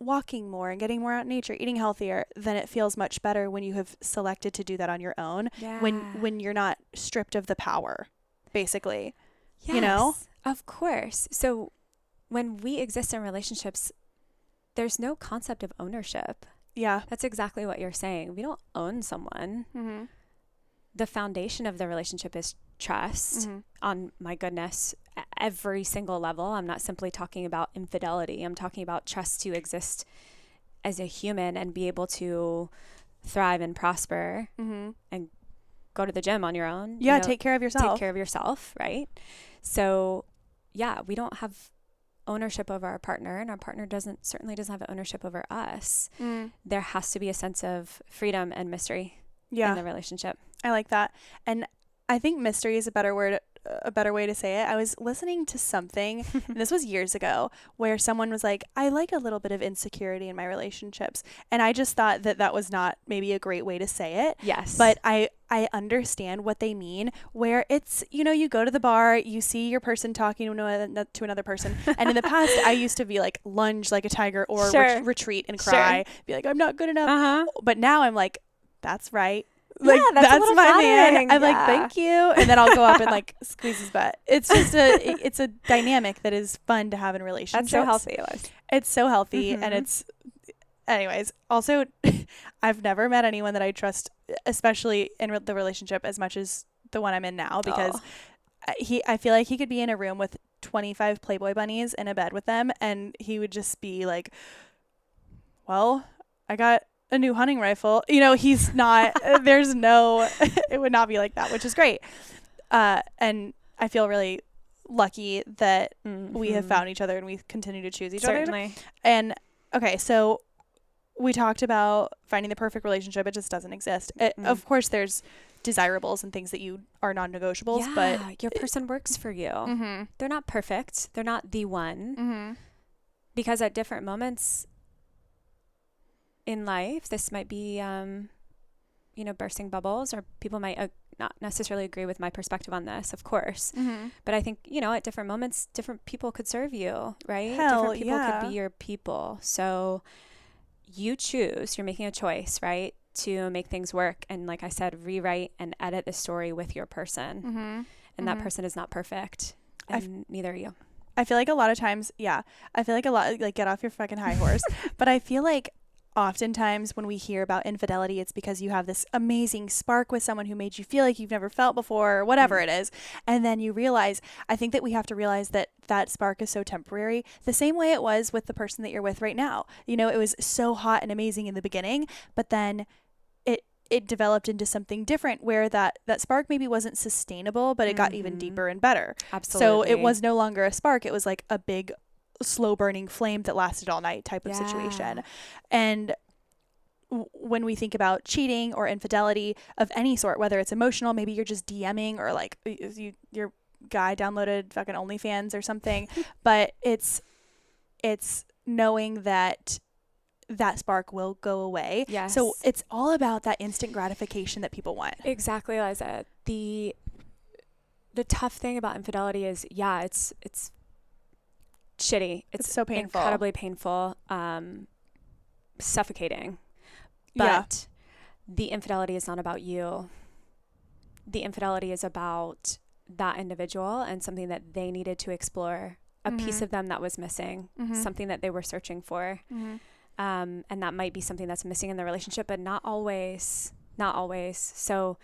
walking more and getting more out in nature, eating healthier, then it feels much better when you have selected to do that on your own. When you're not stripped of the power, basically. Yes, you know? Of course. So when we exist in relationships, there's no concept of ownership. Yeah. That's exactly what you're saying. We don't own someone. The foundation of the relationship is trust on, my goodness, every single level. I'm not simply talking about infidelity. I'm talking about trust to exist as a human and be able to thrive and prosper and go to the gym on your own. Yeah, take care of yourself. Take care of yourself, right? So, yeah, we don't have ownership over our partner, and our partner certainly doesn't have ownership over us. There has to be a sense of freedom and mystery in the relationship. I like that. And I think mystery is a better way to say it. I was listening to something, and this was years ago, where someone was like, I like a little bit of insecurity in my relationships. And I just thought that was not maybe a great way to say it. Yes. But I understand what they mean, where it's, you go to the bar, you see your person talking to another person. And in the past, I used to be like, lunge like a tiger, or retreat and cry, be like, I'm not good enough. But now I'm like, that's right. Like, that's my man. I'm like, thank you. And then I'll go up and like squeeze his butt. It's just it's a dynamic that is fun to have in relationships. That's so healthy, Liz. It's so healthy. And anyways, also, I've never met anyone that I trust, especially in the relationship, as much as the one I'm in now, because I feel like he could be in a room with 25 Playboy bunnies in a bed with them, and he would just be like, well, I got a new hunting rifle. He's not, it would not be like that, which is great. And I feel really lucky that we have found each other and we continue to choose each other. And okay, so we talked about finding the perfect relationship. It just doesn't exist. Of course, there's desirables and things that you are non-negotiables, but your person works for you. They're not perfect. They're not the one. Because at different moments in life, this might be, bursting bubbles, or people might not necessarily agree with my perspective on this, of course. But I think, at different moments, different people could serve you, right? Different people could be your people. So you choose, you're making a choice, right? To make things work. And like I said, rewrite and edit the story with your person. And that person is not perfect. And neither are you. I feel like a lot of times, I feel like a lot, like, get off your fucking high horse. But I feel like oftentimes when we hear about infidelity, it's because you have this amazing spark with someone who made you feel like you've never felt before, or whatever it is. And then you realize, I think that we have to realize that that spark is so temporary, the same way it was with the person that you're with right now. It was so hot and amazing in the beginning, but then it developed into something different, where that spark maybe wasn't sustainable, but it got even deeper and better. Absolutely. So it was no longer a spark. It was like a big, slow burning flame that lasted all night type of situation. And when we think about cheating or infidelity of any sort, whether it's emotional, maybe you're just DMing, or like your guy downloaded fucking OnlyFans or something, but it's knowing that that spark will go away. Yes. So it's all about that instant gratification that people want. Exactly, Eliza. The tough thing about infidelity is, it's shitty. It's so painful. Incredibly painful, suffocating. But the infidelity is not about you. The infidelity is about that individual and something that they needed to explore, a piece of them that was missing, something that they were searching for. And that might be something that's missing in the relationship, but not always. So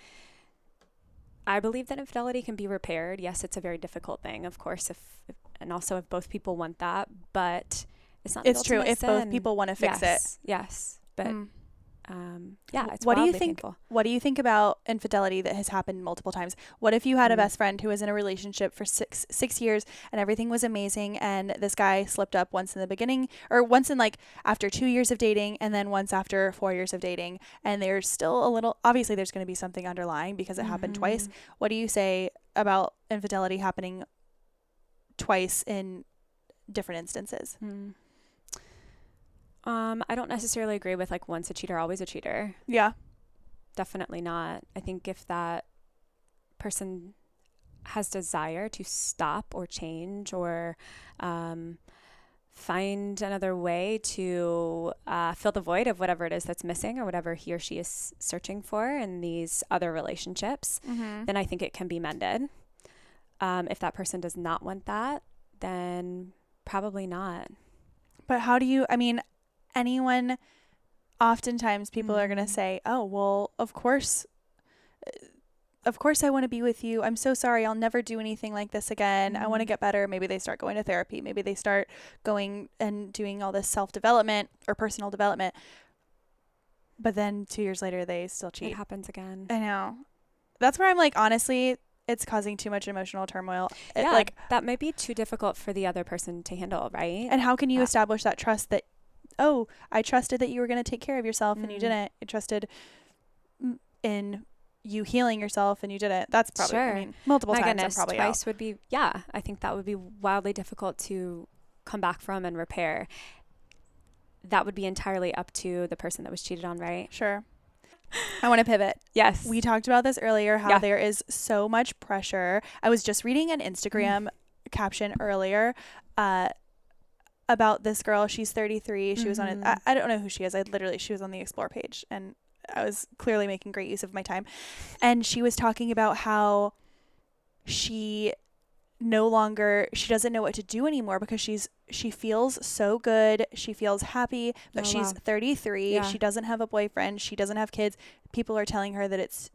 I believe that infidelity can be repaired. Yes, it's a very difficult thing, of course, and also if both people want that, but it's not. It's true if both people want to fix it. Yes, but it's what do you wildly think? painful. What do you think about infidelity that has happened multiple times? What if you had a best friend who was in a relationship for six years and everything was amazing, and this guy slipped up once in the beginning, or once in like after 2 years of dating, and then once after 4 years of dating, and there's still a little, obviously there's going to be something underlying because it happened twice. What do you say about infidelity happening twice in different instances? I don't necessarily agree with like once a cheater, always a cheater. Yeah. Definitely not. I think if that person has desire to stop or change or find another way to fill the void of whatever it is that's missing or whatever he or she is searching for in these other relationships, then I think it can be mended. If that person does not want that, then probably not. But how do you, anyone, oftentimes people are going to say, oh, well, of course I want to be with you. I'm so sorry. I'll never do anything like this again. I want to get better. Maybe they start going to therapy. Maybe they start going and doing all this self-development or personal development. But then 2 years later, they still cheat. It happens again. I know. That's where I'm like, honestly, it's causing too much emotional turmoil. That may be too difficult for the other person to handle, right? And how can you establish that trust that, oh, I trusted that you were going to take care of yourself and you didn't. I trusted in you healing yourself and you didn't. That's probably, multiple times. Goodness, probably twice would be, I think that would be wildly difficult to come back from and repair. That would be entirely up to the person that was cheated on, right? Sure. I want to pivot. Yes. We talked about this earlier, how there is so much pressure. I was just reading an Instagram caption earlier about this girl. She's 33. She was on it. I don't know who she is. She was on the Explore page, and I was clearly making great use of my time. And she was talking about how she doesn't know what to do anymore because she feels so good. She feels happy, but she's 33. Yeah. She doesn't have a boyfriend. She doesn't have kids. People are telling her that it's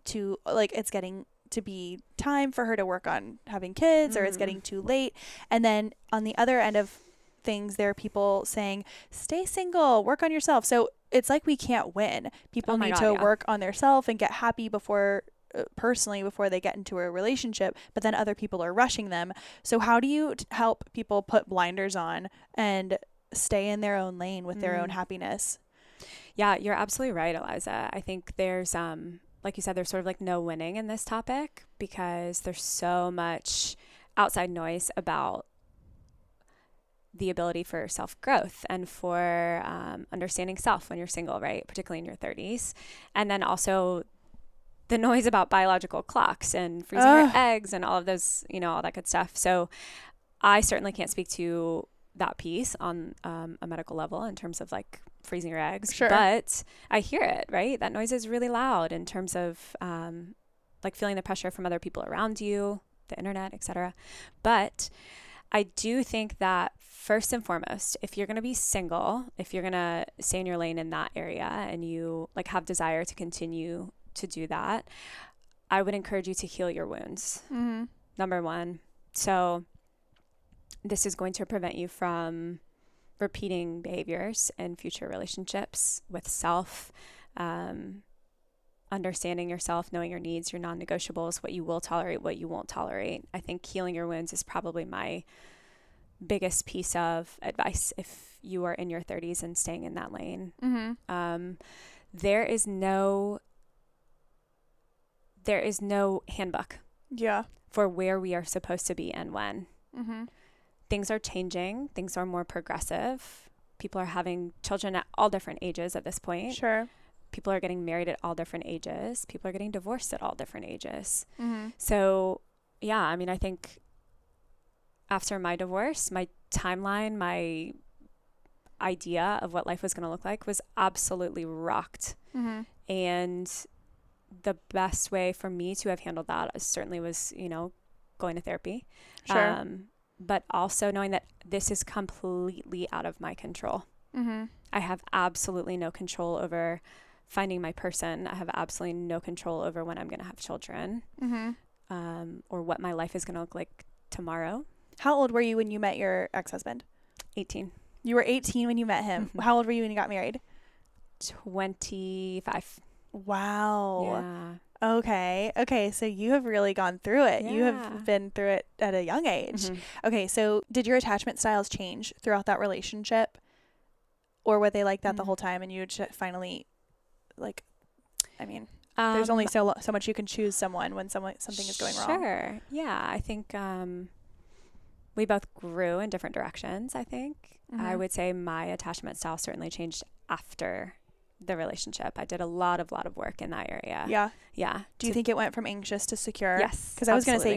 getting to be time for her to work on having kids, or it's getting too late. And then on the other end of things, there are people saying, stay single, work on yourself. So it's like we can't win. People need to work on their self and get happy personally before they get into a relationship, but then other people are rushing them. So how do you help people put blinders on and stay in their own lane with their own happiness? Yeah, you're absolutely right, Eliza. I think there's, like you said, there's sort of like no winning in this topic because there's so much outside noise about the ability for self-growth and for understanding self when you're single, right? Particularly in your 30s. And then also the noise about biological clocks and freezing your eggs and all of those, all that good stuff. So I certainly can't speak to that piece on a medical level in terms of like freezing your eggs. Sure. But I hear it, right? That noise is really loud in terms of like feeling the pressure from other people around you, the internet, etc. But I do think that first and foremost, if you're going to be single, if you're going to stay in your lane in that area and you like have desire to continue to do that, I would encourage you to heal your wounds. Number one. So this is going to prevent you from repeating behaviors in future relationships with self, understanding yourself, knowing your needs, your non-negotiables, what you will tolerate, what you won't tolerate. I think healing your wounds is probably my biggest piece of advice if you are in your 30s and staying in that lane. There is no handbook for where we are supposed to be and when. Things are changing. Things are more progressive. people are having children at all different ages at this point. Sure. People are getting married at all different ages. People are getting divorced at all different ages. Mm-hmm. So, yeah, I mean, I think after my divorce, my timeline, my idea of what life was going to look like was absolutely rocked. Mm-hmm. And the best way for me to have handled that certainly was, going to therapy. Sure. But also knowing that this is completely out of my control. Mm-hmm. I have absolutely no control over finding my person. I have absolutely no control over when I'm going to have children, or what my life is going to look like tomorrow. How old were you when you met your ex-husband? 18. You were 18 when you met him. Mm-hmm. How old were you when you got married? 25. Wow. Yeah. Okay. So you have really gone through it. You Yeah. have been through it at a young age. Mm-hmm. Okay. So did your attachment styles change throughout that relationship? Or were they like that the whole time and you would finally, like, I mean, there's only so much you can choose someone when something is going wrong. Sure. Yeah. I think we both grew in different directions, I think. Mm-hmm. I would say my attachment style certainly changed after the relationship. I did a lot of work in that area. Yeah. Yeah. Do you think it went from anxious to secure? Yes. Because I was going to say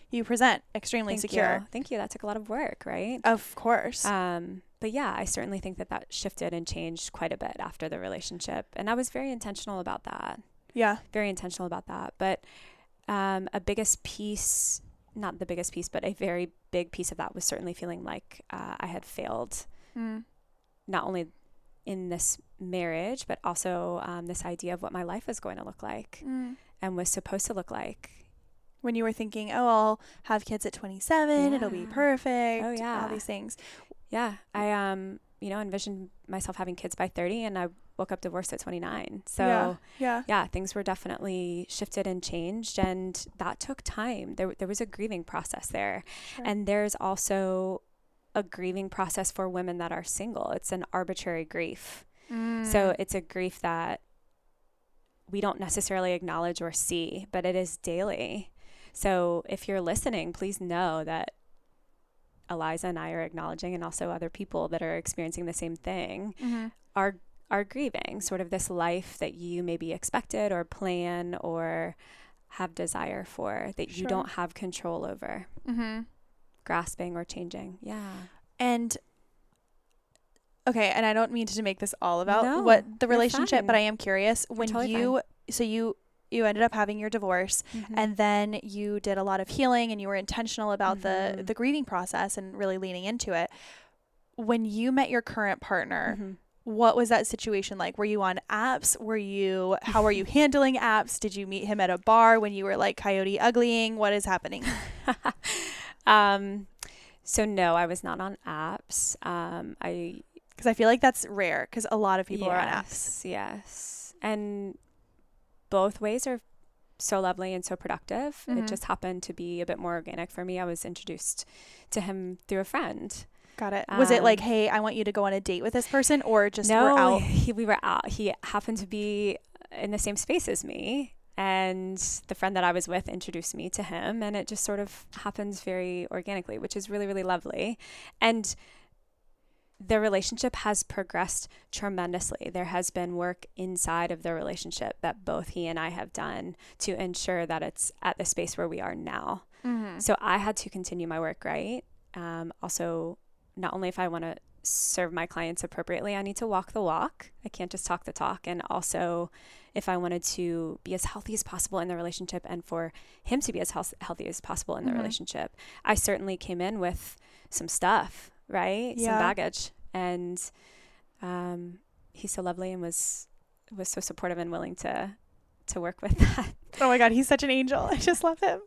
you present extremely secure. Thank you. That took a lot of work, right? Of course. But yeah, I certainly think that shifted and changed quite a bit after the relationship. And I was very intentional about that. Yeah. Very intentional about that. But not the biggest piece, but a very big piece of that was certainly feeling like I had failed, not only in this marriage, but also this idea of what my life was going to look like and was supposed to look like. When you were thinking, oh, I'll have kids at 27, it'll be perfect. Oh, yeah. All these things. Yeah. I, envisioned myself having kids by 30 and I woke up divorced at 29. So yeah, things were definitely shifted and changed, and that took time. There was a grieving process there. Sure. And there's also a grieving process for women that are single. It's an arbitrary grief. So it's a grief that we don't necessarily acknowledge or see, but it is daily. So if you're listening, please know that Eliza and I are acknowledging, and also other people that are experiencing the same thing are grieving sort of this life that you maybe expected or plan or have desire for that you don't have control over, grasping or changing. Yeah. And okay, and I don't mean to make this all about what the relationship, but I am curious when you ended up having your divorce, and then you did a lot of healing and you were intentional about the grieving process and really leaning into it. When you met your current partner, what was that situation like? Were you on apps? How were you handling apps? Did you meet him at a bar when you were like coyote uglying? What is happening? So no, I was not on apps. Because I feel like that's rare because a lot of people are on apps. Yes. And both ways are so lovely and so productive. It just happened to be a bit more organic for me. I was introduced to him through a friend. Got it. Was it like, hey, I want you to go on a date with this person, or just no, we're out? We were out. He happened to be in the same space as me, and the friend that I was with introduced me to him, and it just sort of happens very organically, which is really, really lovely. And the relationship has progressed tremendously. There has been work inside of the relationship that both he and I have done to ensure that it's at the space where we are now. So I had to continue my work, right? Also, not only if I want to serve my clients appropriately, I need to walk the walk. I can't just talk the talk. And also, if I wanted to be as healthy as possible in the relationship and for him to be as healthy as possible in the relationship, I certainly came in with some stuff, right? Some baggage. And he's so lovely and was so supportive and willing to work with that. Oh my God, he's such an angel. I just love him.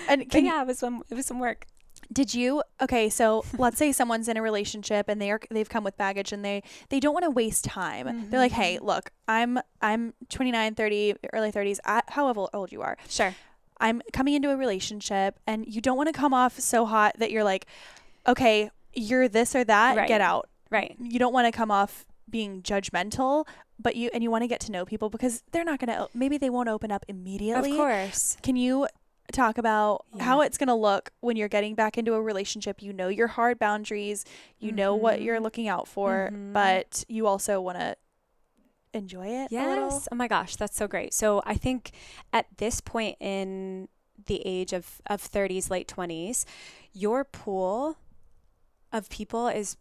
And it was some work. Did you, so let's say someone's in a relationship and they've come with baggage and they don't want to waste time. They're like, hey, look, I'm 29, 30, early 30s, however old you are. Sure. I'm coming into a relationship, and you don't want to come off so hot that you're like, okay, you're this or that, get out. Right. You don't want to come off being judgmental, but you want to get to know people because they're not going to, maybe they won't open up immediately. Of course. Can you talk about how it's going to look when you're getting back into a relationship. You know your hard boundaries, you know what you're looking out for, but you also want to enjoy it a little. Yes. Oh my gosh, that's so great. So I think at this point in the age of 30s, late 20s, your pool of people is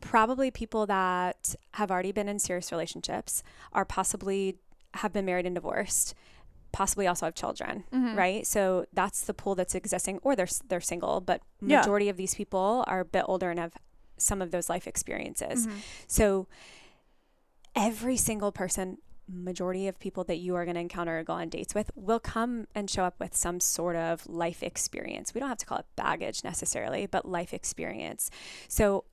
probably people that have already been in serious relationships, are possibly have been married and divorced, possibly also have children, right? So that's the pool that's existing, or they're single, but majority of these people are a bit older and have some of those life experiences. So every single person, majority of people that you are going to encounter or go on dates with will come and show up with some sort of life experience. We don't have to call it baggage necessarily, but life experience. So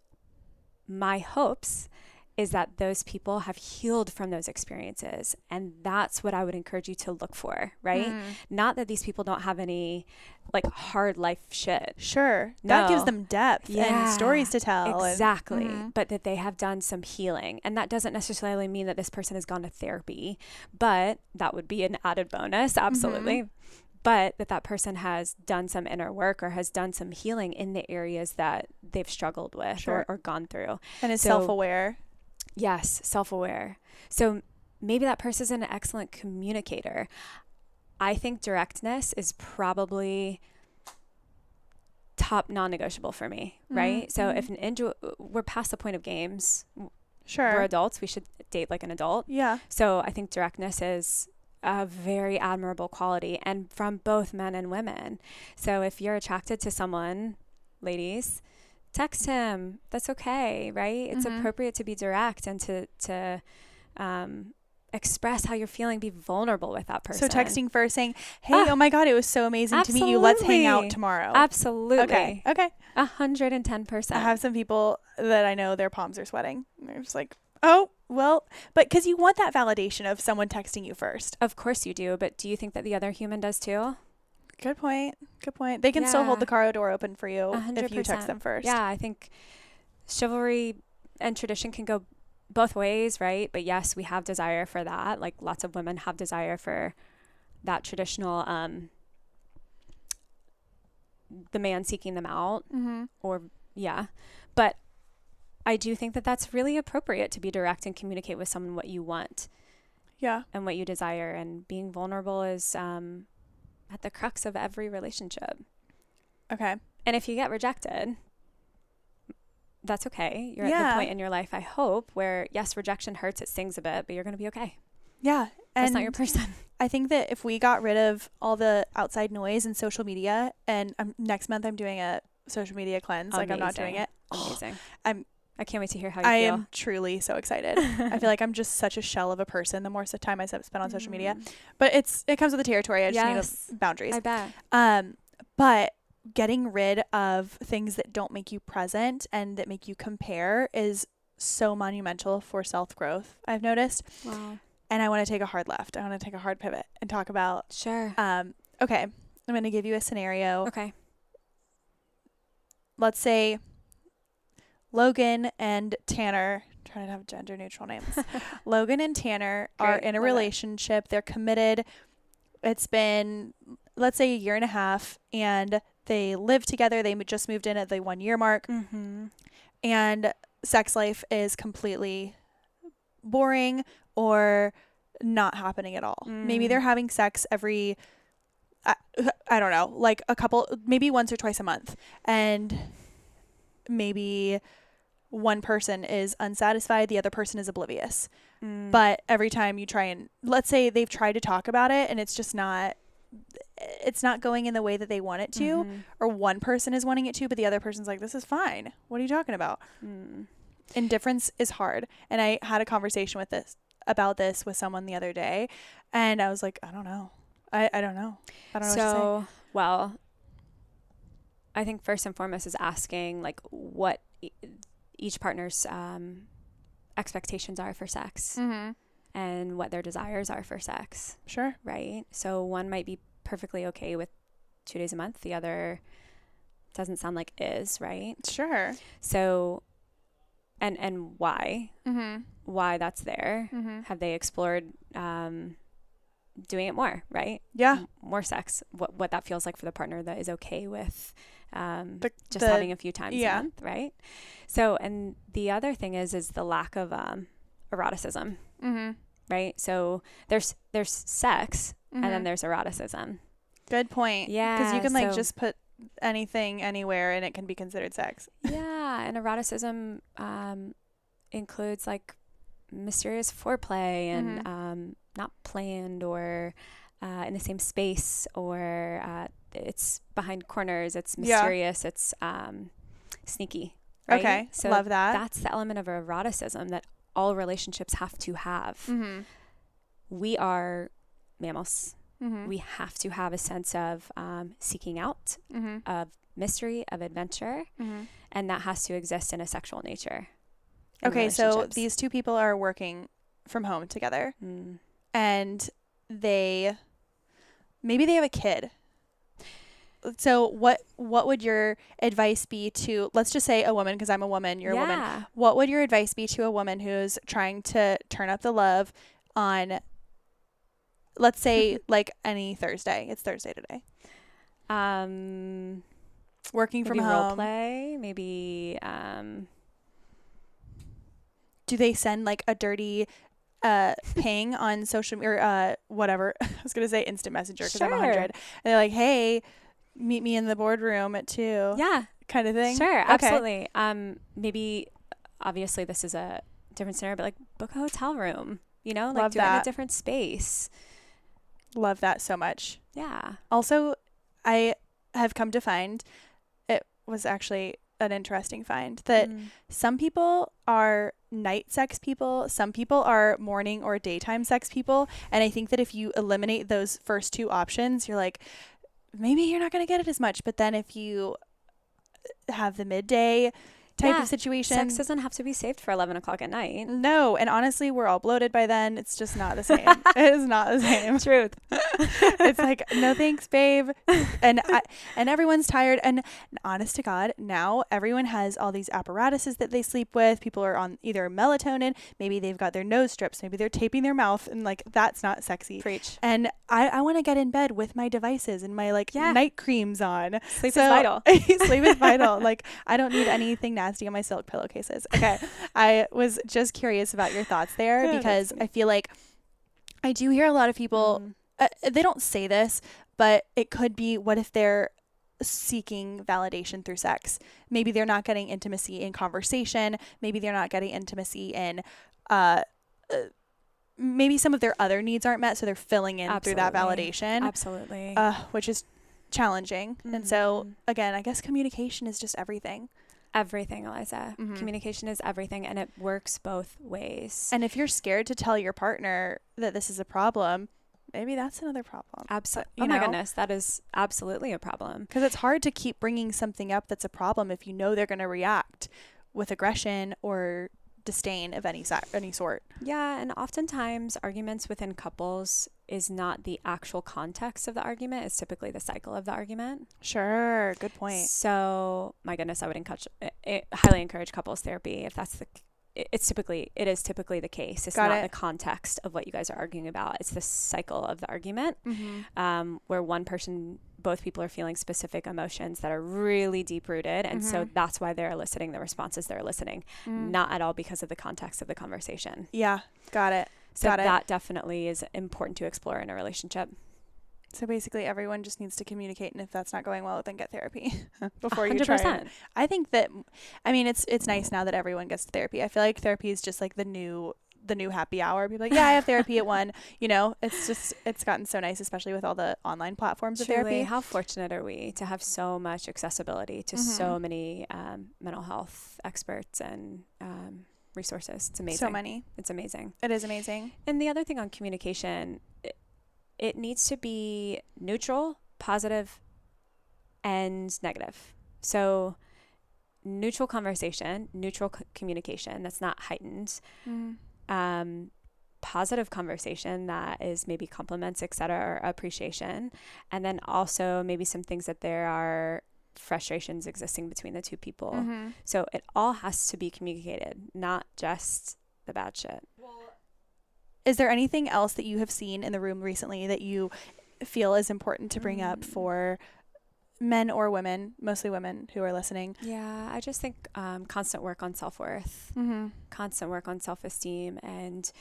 my hopes is that those people have healed from those experiences. And that's what I would encourage you to look for, right? Not that these people don't have any like hard life shit. Sure. No. That gives them depth and stories to tell. Exactly. But that they have done some healing. And that doesn't necessarily mean that this person has gone to therapy, but that would be an added bonus. Absolutely. But that person has done some inner work or has done some healing in the areas that they've struggled with or gone through. And is self-aware. Yes, self-aware. So maybe that person is an excellent communicator. I think directness is probably top non-negotiable for me, right? So if we're past the point of games. We're adults. We should date like an adult. Yeah. So I think directness is a very admirable quality, and from both men and women. So if you're attracted to someone, ladies, text him. That's okay, right? It's appropriate to be direct and to express how you're feeling, be vulnerable with that person. So texting first saying, hey, oh my God, it was so amazing to meet you. Let's hang out tomorrow. Absolutely. Okay. 110%. I have some people that I know their palms are sweating. They're just like, oh, well, but because you want that validation of someone texting you first. Of course you do. But do you think that the other human does too? Good point. They can still hold the car door open for you 100%. if you text them first. Yeah, I think chivalry and tradition can go both ways, right? But yes, we have desire for that. Like lots of women have desire for that traditional, the man seeking them out But I do think that that's really appropriate to be direct and communicate with someone what you want. Yeah. And what you desire. And being vulnerable is, at the crux of every relationship. Okay. And if you get rejected, that's okay. You're at the point in your life, I hope, where yes, rejection hurts, it stings a bit, but you're going to be okay. Yeah. That's not your person. I think that if we got rid of all the outside noise and social media, and next month I'm doing a social media cleanse. Amazing. Like I'm not doing it. Amazing. I can't wait to hear how you feel. I am truly so excited. I feel like I'm just such a shell of a person the more time I spend on social media. But it comes with the territory. I just need boundaries. I bet. But getting rid of things that don't make you present and that make you compare is so monumental for self-growth, I've noticed. Wow. And I want to take a hard left. I want to take a hard pivot and talk about. Sure. Okay. I'm going to give you a scenario. Okay. Let's say Logan and Tanner, trying to have gender neutral names. Logan and Tanner are in a relationship. They're committed. It's been, let's say, a year and a half, and they live together. They just moved in at the 1 year mark. And sex life is completely boring or not happening at all. Maybe they're having sex every, I don't know, like maybe once or twice a month. And maybe one person is unsatisfied, the other person is oblivious. But every time you try and, let's say they've tried to talk about it and it's not going in the way that they want it to, or one person is wanting it to, but the other person's like, this is fine. What are you talking about? Indifference is hard. And I had a conversation about this with someone the other day, and I was like, I don't know. I don't know. I don't know what to say. Well, I think first and foremost is asking like what each partner's expectations are for sex and what their desires are for sex. Sure. Right? So one might be perfectly okay with 2 days a month. The other doesn't sound like is, right? Sure. So, and why? Why that's there? Have they explored doing it more, right? Yeah. More sex, what that feels like for the partner that is okay with just the having a few times a month, right? So, and the other thing is the lack of eroticism, right? So there's sex and then there's eroticism. Good point. Yeah. Because you can like just put anything anywhere and it can be considered sex. Yeah. And eroticism includes like mysterious foreplay and not planned or in the same space, or it's behind corners, it's mysterious, it's sneaky, right? Okay. So love that. That's the element of eroticism that all relationships have to have. We are mammals. We have to have a sense of seeking out, of mystery, of adventure, and that has to exist in a sexual nature. Okay, so these two people are working from home together, and maybe they have a kid. So what would your advice be to, let's just say a woman, because I'm a woman, you're a woman. What would your advice be to a woman who's trying to turn up the love on, let's say, like any Thursday? It's Thursday today. Working from home. Role play, maybe. Do they send like a dirty ping on social or whatever? I was gonna say instant messenger because I'm 100. And they're like, hey, meet me in the boardroom at 2. Yeah. Kind of thing. Sure. Okay. Absolutely. Maybe obviously this is a different scenario, but like book a hotel room, like Love do it in a different space. Love that so much. Yeah. Also, I have come to find, it was actually an interesting find, that some people are night sex people, some people are morning or daytime sex people, and I think that if you eliminate those first two options, you're like, maybe you're not going to get it as much. But then if you have the midday type of situation, sex doesn't have to be saved for 11 o'clock at night. No, and honestly, we're all bloated by then. It's just not the same. It is not the same. Truth. It's like, no thanks, babe. And everyone's tired. And honest to God, now everyone has all these apparatuses that they sleep with. People are on either melatonin. Maybe they've got their nose strips. Maybe they're taping their mouth. And like, that's not sexy. Preach. And I want to get in bed with my devices and my night creams on. Sleep is vital. Sleep is vital. Like, I don't need anything nasty on my silk pillowcases. Okay. I was just curious about your thoughts there because I feel like I do hear a lot of people, they don't say this, but it could be, what if they're seeking validation through sex? Maybe they're not getting intimacy in conversation. Maybe they're not getting intimacy in, maybe some of their other needs aren't met. So they're filling in through that validation. Absolutely. Which is challenging. And so again, I guess communication is just everything. Everything, Eliza. Communication is everything, and it works both ways. And if you're scared to tell your partner that this is a problem, maybe that's another problem. Absolutely. Oh my goodness, that is absolutely a problem. Because it's hard to keep bringing something up that's a problem if you know they're going to react with aggression or disdain of any sort. Yeah, and oftentimes arguments within couples is not the actual context of the argument. It's typically the cycle of the argument. Sure, good point. So, my goodness, I would highly encourage couples therapy if that's it is typically the case. It's not the context of what you guys are arguing about. It's the cycle of the argument, where both people are feeling specific emotions that are really deep rooted. And so that's why they're eliciting the responses they're eliciting, not at all because of the context of the conversation. Yeah. Got it. So that definitely is important to explore in a relationship. So basically everyone just needs to communicate, and if that's not going well, then get therapy before 100%. You try it. I think that, it's nice now that everyone gets therapy. I feel like therapy is just like the new happy hour. People are like, yeah, I have therapy at 1. It's gotten so nice, especially with all the online platforms of therapy. How fortunate are we to have so much accessibility to so many mental health experts and resources. It's amazing. So many. It's amazing. It is amazing. And the other thing on communication, it needs to be neutral, positive, and negative. So neutral conversation, neutral communication that's not heightened. Positive conversation that is maybe compliments, etc., or appreciation. And then also maybe some things that there are frustrations existing between the two people. So it all has to be communicated, not just the bad shit. Is there anything else that you have seen in the room recently that you feel is important to bring up for men or women, mostly women who are listening? Yeah, I just think constant work on self-worth, constant work on self-esteem and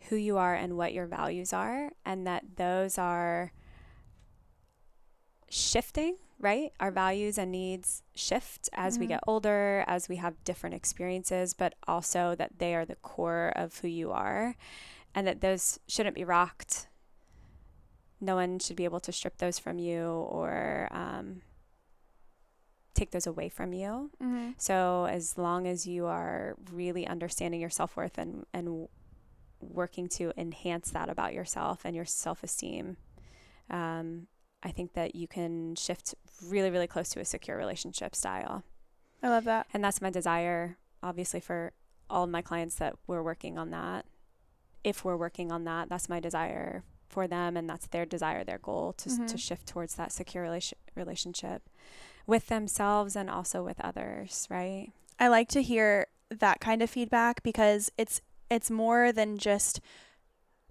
who you are and what your values are, and that those are shifting, right? Our values and needs shift as we get older, as we have different experiences, but also that they are the core of who you are and that those shouldn't be rocked. No one should be able to strip those from you or take those away from you. So as long as you are really understanding your self-worth and working to enhance that about yourself and your self-esteem, I think that you can shift really, really close to a secure relationship style. I love that. And that's my desire, obviously, for all of my clients that we're working on that. If we're working on that, that's my desire for them, and that's their desire, their goal to shift towards that secure relationship with themselves and also with others, right? I like to hear that kind of feedback because it's more than just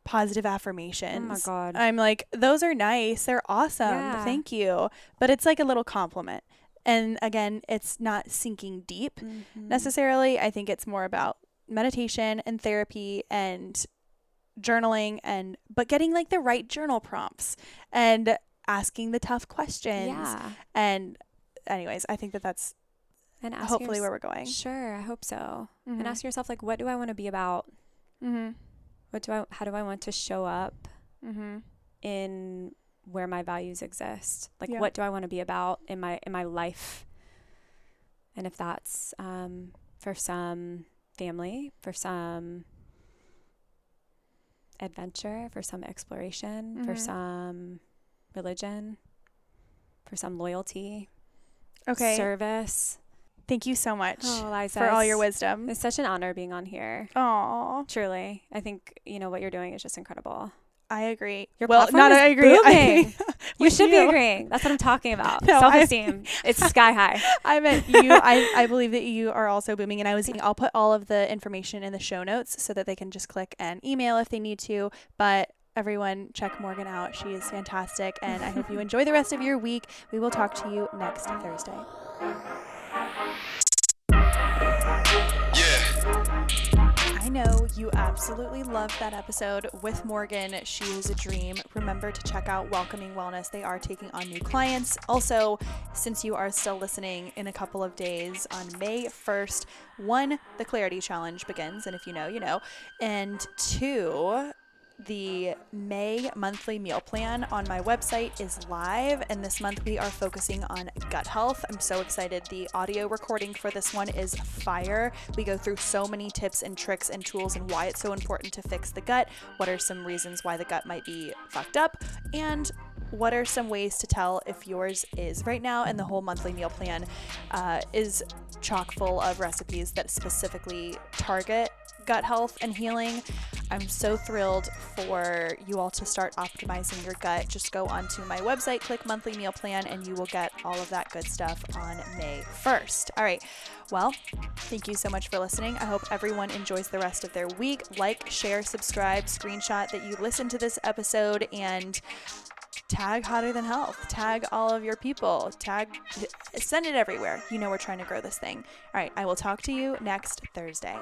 positive affirmations. Oh my God. I'm like, those are nice. They're awesome. Yeah. Thank you. But it's like a little compliment. And again, it's not sinking deep necessarily. I think it's more about meditation and therapy and journaling but getting like the right journal prompts and asking the tough questions. Yeah. And anyways, I think that's and hopefully where we're going. Sure, I hope so. And ask yourself, like, what do I want to be about? How do I want to show up in where my values exist? Like, what do I want to be about in my life? And if that's for some family, for some adventure, for some exploration, for some religion, for some loyalty, service. Thank you so much Eliza, for all your wisdom. It's such an honor being on here. Aw. Truly. I think, what you're doing is just incredible. I agree. Your platform is I agree. Booming. You should be agreeing. That's what I'm talking about. No, self-esteem. It's sky high. I meant you. I believe that you are also booming. And I'll put all of the information in the show notes so that they can just click and email if they need to. But everyone, check Morgan out. She is fantastic. And I hope you enjoy the rest of your week. We will talk to you next Thursday. I know you absolutely loved that episode with Morgan. She is a dream. Remember to check out Welcoming Wellness. They are taking on new clients. Also, since you are still listening, in a couple of days on May 1st, 1, the Clarity Challenge begins. And if you know, you know. And 2, the May monthly meal plan on my website is live, and this month we are focusing on gut health. I'm so excited. The audio recording for this one is fire. We go through so many tips and tricks and tools and why it's so important to fix the gut, what are some reasons why the gut might be fucked up, and what are some ways to tell if yours is right now. And the whole monthly meal plan is chock full of recipes that specifically target gut health and healing. I'm so thrilled for you all to start optimizing your gut. Just go onto my website, click monthly meal plan, and you will get all of that good stuff on May 1st. All right. Well, thank you so much for listening. I hope everyone enjoys the rest of their week. Like, share, subscribe, screenshot that you listened to this episode, and tag Hotter Than Health. Tag all of your people. Send it everywhere. We're trying to grow this thing. All right. I will talk to you next Thursday.